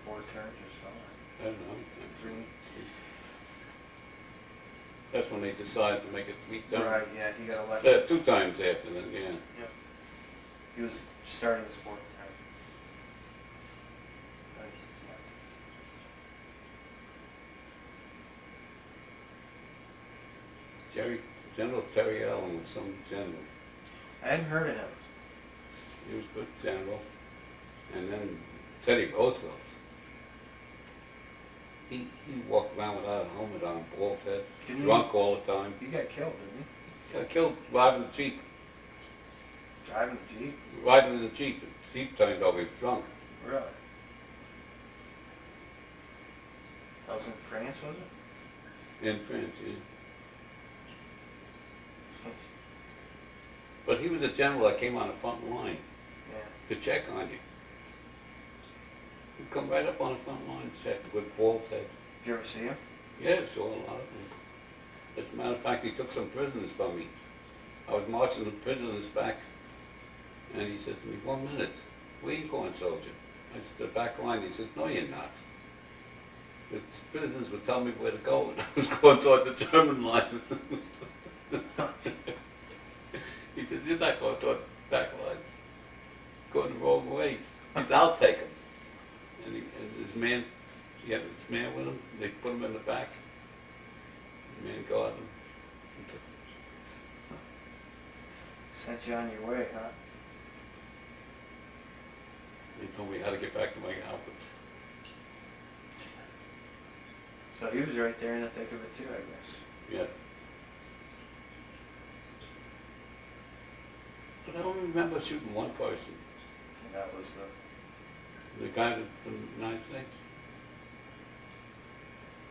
well, 4 terms or so. I don't know. 3. That's when they decided to make it 3 terms. Right, yeah, he got elected. 2 times after that, yeah. Yep. He was starting his 4th term. Right, yeah. General Terry Allen was some general. I hadn't heard of him. He was a good general. And then Teddy Roosevelt. He walked around without a helmet on, bald head, Didn't drunk all the time. He got killed, didn't he? Got killed driving the Jeep. Driving the Jeep? Riding in the Jeep. The Jeep turned over, he was drunk. Really? That was in France, was it? In France, yeah. But he was a general that came on the front line Yeah. to check on you. He'd come right up on the front line to check with bald head. Did you ever see him? Yeah, saw a lot of them. As a matter of fact, he took some prisoners from me. I was marching the prisoners back, and he said to me, 1 minute, where you going, soldier? I said, the back line. He said, no, you're not. The prisoners would tell me where to go, and I was going toward the German line. He says, you're not going toward the back line. Going the wrong way. He said, I'll take him. And his man, he had his man with him. They put him in the back. The man guarded him. Sent you on your way, huh? He told me how to get back to my outfit. So he was right there in the thick of it too, I guess. Yes. But I don't remember shooting one person. And that was The guy from the United States.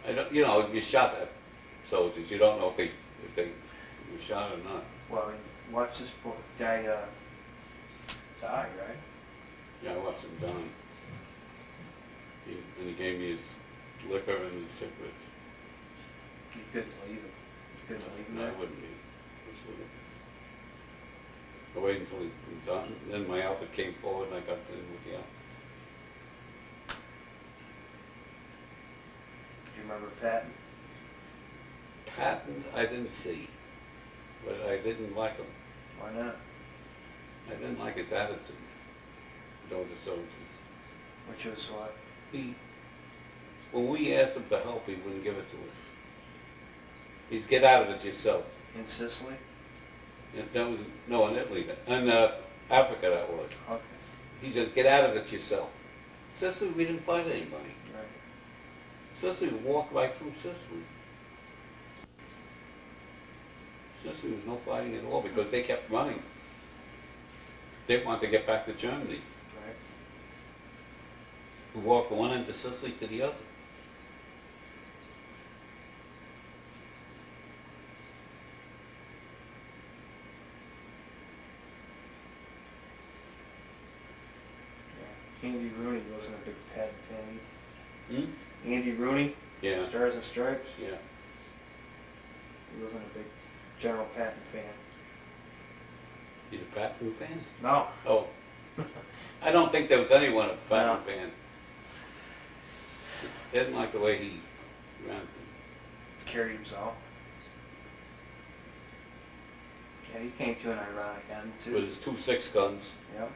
I don't, you know, you shot at soldiers. You don't know if they were shot or not. well, watch this poor guy die, right? Yeah, I watched him die. And he gave me his liquor and his cigarettes. You couldn't leave him. You couldn't leave him No, there. I wouldn't be. I waited until he was done, then my outfit came forward and I got in with the outfit. Do you remember Patton? Patton, I didn't see, but I didn't like him. Why not? I didn't like his attitude towards the soldiers. Which was what? When we asked him for help, he wouldn't give it to us. He's get out of it yourself. In Sicily? That was, no, in Italy, in Africa that was. Okay. He says, get out of it yourself. Sicily, we didn't fight anybody. Right. Sicily, we walked right through Sicily. Sicily was no fighting at all because they kept running. They wanted to get back to Germany. Right. We walked from one end of Sicily to the other. Yeah. Andy Rooney wasn't a big Patton fan either. Hmm? Andy Rooney? Yeah. Stars and Stripes? Yeah. He wasn't a big General Patton fan. He's a Patton fan? No. Oh. I don't think there was anyone a Patton No. fan. They didn't like the way he ran things. Carried himself. Yeah, he came to an ironic end too. With his 2 6 guns. Yep.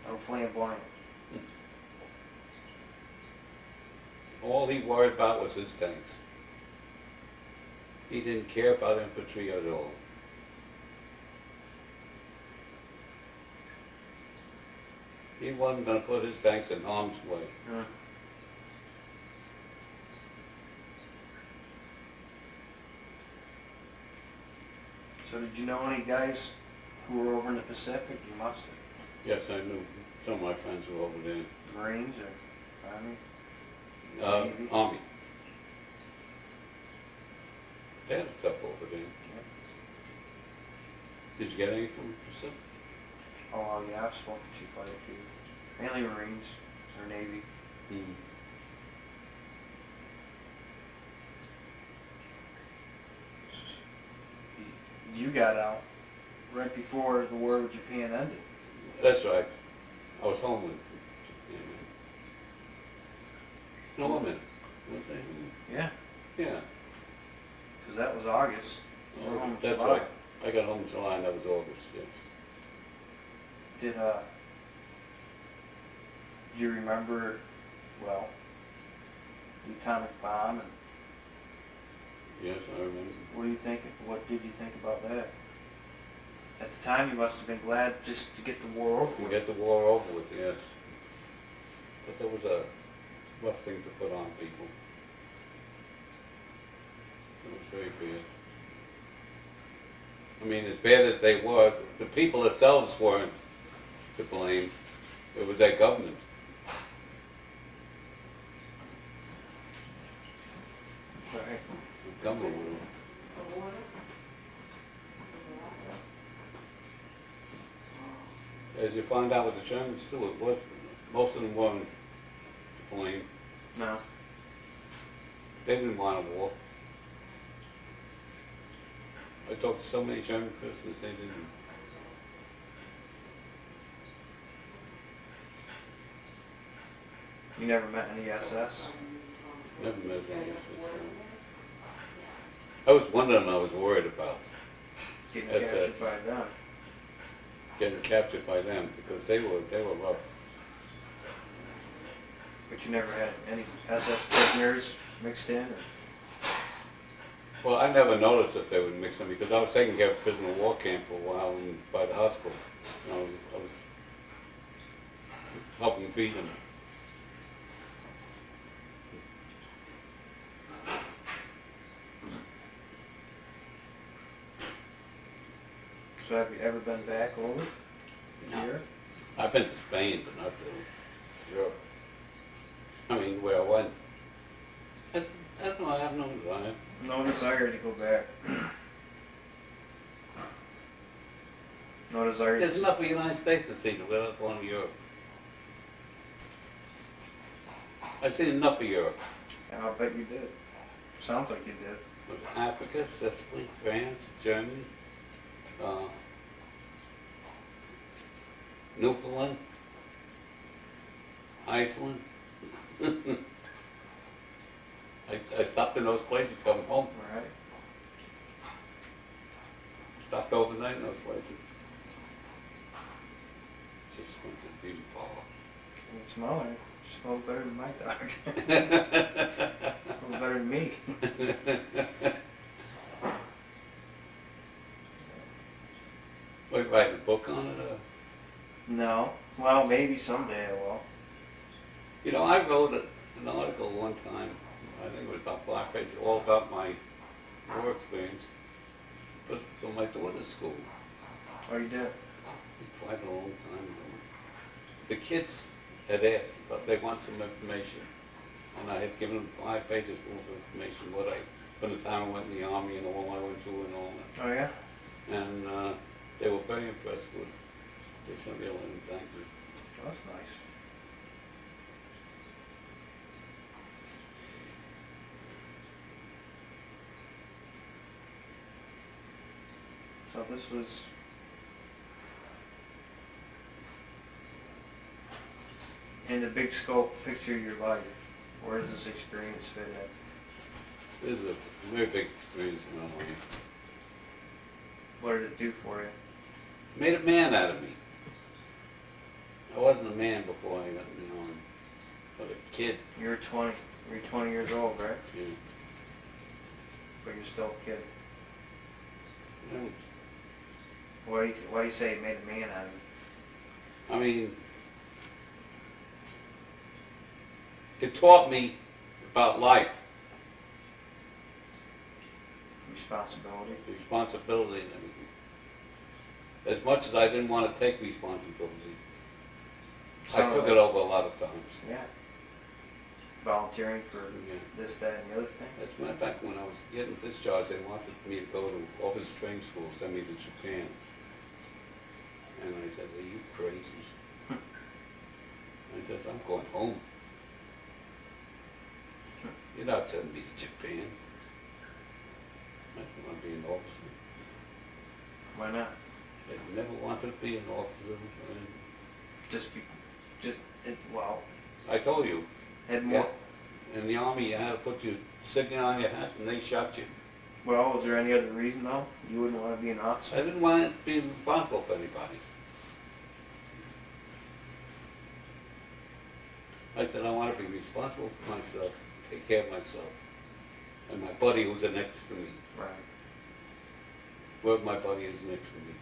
No flamboyant. All he worried about was his tanks. He didn't care about infantry at all. He wasn't going to put his tanks in harm's way. Mm. So did you know any guys who were over in the Pacific? You must have. Yes, I knew some of my friends were over there. Marines or Army? Navy? Army. They had stuff over there. Did you get any from Pacific? Oh yeah, I've spoken to quite a few. Mainly Marines or Navy. Mm. You got out right before the war with Japan ended. That's right. I was home with. No, wait a minute. Was I home? Yeah, Yeah. because that was August. You were home in That's July. right. I got home in July and that was August, yes. Did do you remember, well, the atomic bomb, and Yes, I remember. what do you think? What did you think about that? At the time, you must have been glad just to get the war over To with. get the war over with, yes. But that was a rough thing to put on people. It was very bad. I mean, as bad as they were, the people themselves weren't to blame. It was their government. Right. The government was. As you find out with the Germans too, it was, most of them weren't to blame. No. They didn't want a war. I talked to so many German prisoners, they didn't. You never met any SS? Never met any SS. I was one of them I was worried about, Getting SS. captured by them. getting captured by them, because they were rough. But you never had any SS prisoners mixed in? Or? Well, I never noticed that they would mix them, because I was taking care of a prisoner of war camp for a while by the hospital. You know, I was helping feed them. So have you ever been back over No. here? I've been to Spain, but not to Europe. I mean, where I went. I don't know, I have no desire. No desire to go back. No desire There's to... enough of the United States to see without going to Europe. I've seen enough of Europe. I'll bet you did. Sounds like you did. Was Africa, Sicily, France, Germany, Newfoundland, Iceland. I stopped in those places coming home. All right. Stopped overnight in those places. Just went to the beauty parlor. You smell it. Smells better than my dogs. Smells better than me. What, you writing a book on it? Or? No. Well, maybe someday I will. You know, I wrote an article one time, I think it was about 5 pages, all about my war experience for my daughter's school. Oh, you did? Quite a long time ago. The kids had asked, but they want some information. And I had given them 5 pages worth of information, what I, from the time I went in the Army and all I went through and all that. Oh, yeah? And they were very impressed with it. They sent me a letter and thank you. That's nice. So this was in the big scope picture of your life. Where does this experience fit in? This is a very big experience in my life. What did it do for you? Made a man out of me. I wasn't a man before I got in the Army, but a kid. You were 20. You're 20 years old, right? Yeah. But you're still a kid. You know, Why do you say it made a man out of you? I mean, it taught me about life, Responsibility. responsibility and everything. As much as I didn't want to take responsibility, I took it over a lot of times. Yeah. Volunteering for Yeah. this, that, and the other thing. As a matter of fact, when I was getting discharged, they wanted me to go to officer training school, send me to Japan. And I said, are you crazy? I says, I'm going home. You're not sending me to Japan. I don't want to be an officer. Why not? I never wanted to be an officer. Well, I told you, had more. in the Army you had to put your signet on your hat and they shot you. Well, was there any other reason though? You wouldn't want to be an officer? I didn't want to be responsible for anybody. I said, I want to be responsible for myself, take care of myself. And my buddy who's next to me. Right. Where my buddy is next to me.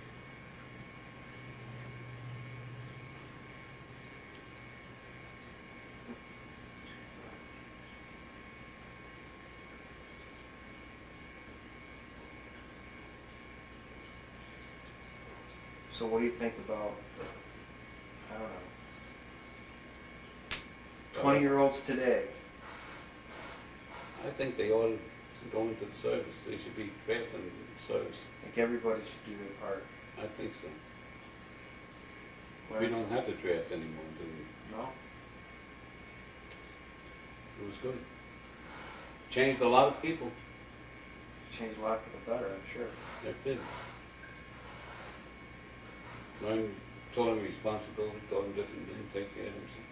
So what do you think about, I don't know, 20-year-olds today? I think they ought to go into the service. They should be drafted into the service. I think everybody should do their part. I think so. Where We is don't it? have to draft anymore, do we? No? It was good. Changed a lot of people. Changed a lot for the better, I'm sure. It did. Learn, taught them responsibility, taught them different things, take care of themselves.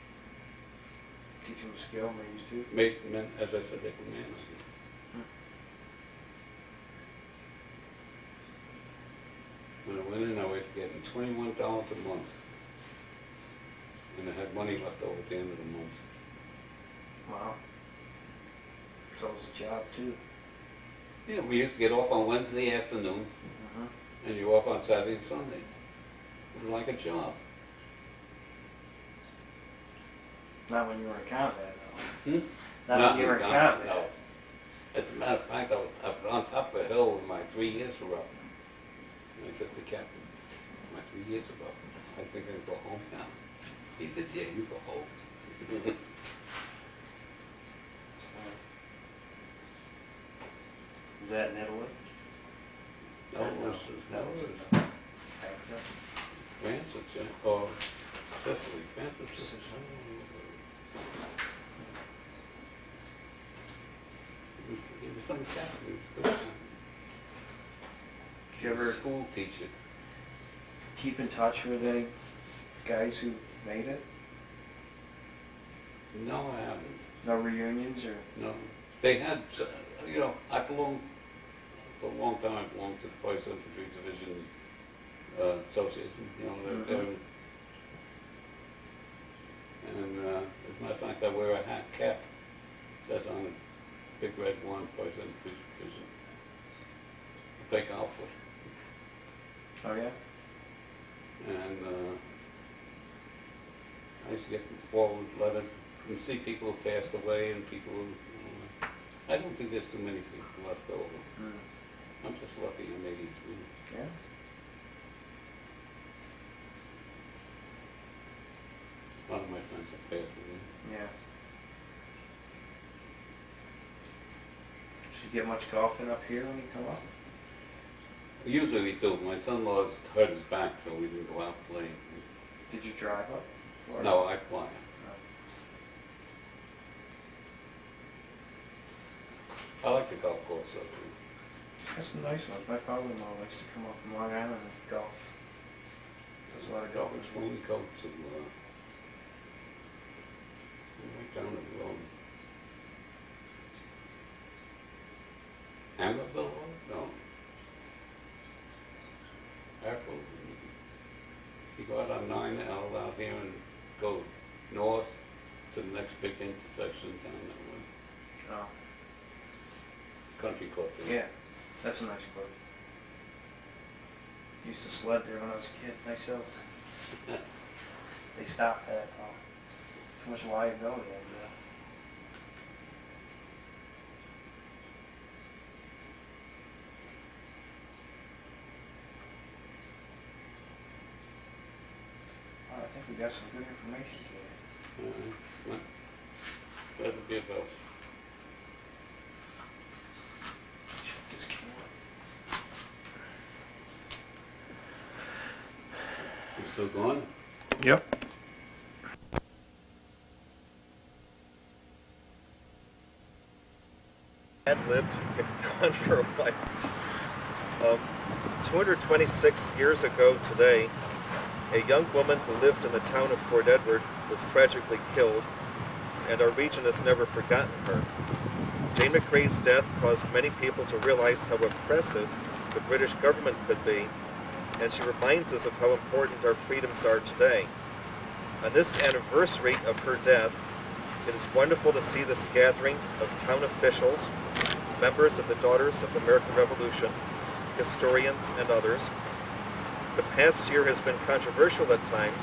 Teach them a skill, maybe too. Make men, as I said, they were men. When I went in, I was getting $21 a month. And I had money left over at the end of the month. Wow. So it was a job too. Yeah, we used to get off on Wednesday afternoon, and you were off on Saturday and Sunday. It was like a job. Not when you were in combat, though. Hmm? Not when you were in combat. No. As a matter of fact, I was up on top of a hill when my 3 years were up. And I said to the captain, my 3 years are up. I think I can go home now. He says, yeah, you go home. Was that in Italy? No, it was Africa? France or Sicily. France or Sicily. was some captain, he was good. Did you ever School teacher. keep in touch with any guys who made it? No, I haven't. No reunions or? No. They had, I belonged, for a long time, I belonged to the Vice Infantry Division Association, they're, and as a matter of fact, I wear a hat cap. Says on a big red one, Vice Infantry Division. I take alpha. Oh yeah? And I used to get forward letters and see people who passed away and people who, I don't think there's too many people left over. I'm just lucky I'm 83. Yeah. A lot of my friends have passed away. Yeah. Should you get much golfing up here when you come up? Usually we do. My son-in-law's hurt his back, so we didn't go out playing. Did you drive up? Or? No, I fly. I like the golf course up here. That's some nice ones. My father-in-law likes to come up from Long Island and golf. Does a lot of golfing. When we go to, right down the road. Hammerville Road? No. Apple. You go out on 9L out here and go north to the next big intersection down that way. Oh. Country club. Yeah, that's a nice club. Used to sled there when I was a kid, nice hills. They stopped that. Too much liability, I guess. I think we got some good information today. Well, glad to be about. Check this camera. You still going? Yep. Ad-libbed, gone for a while. 226 years ago today, a young woman who lived in the town of Fort Edward was tragically killed, and our region has never forgotten her. Jane McRae's death caused many people to realize how oppressive the British government could be, and she reminds us of how important our freedoms are today. On this anniversary of her death, it is wonderful to see this gathering of town officials, members of the Daughters of the American Revolution, historians, and others. The past year has been controversial at times,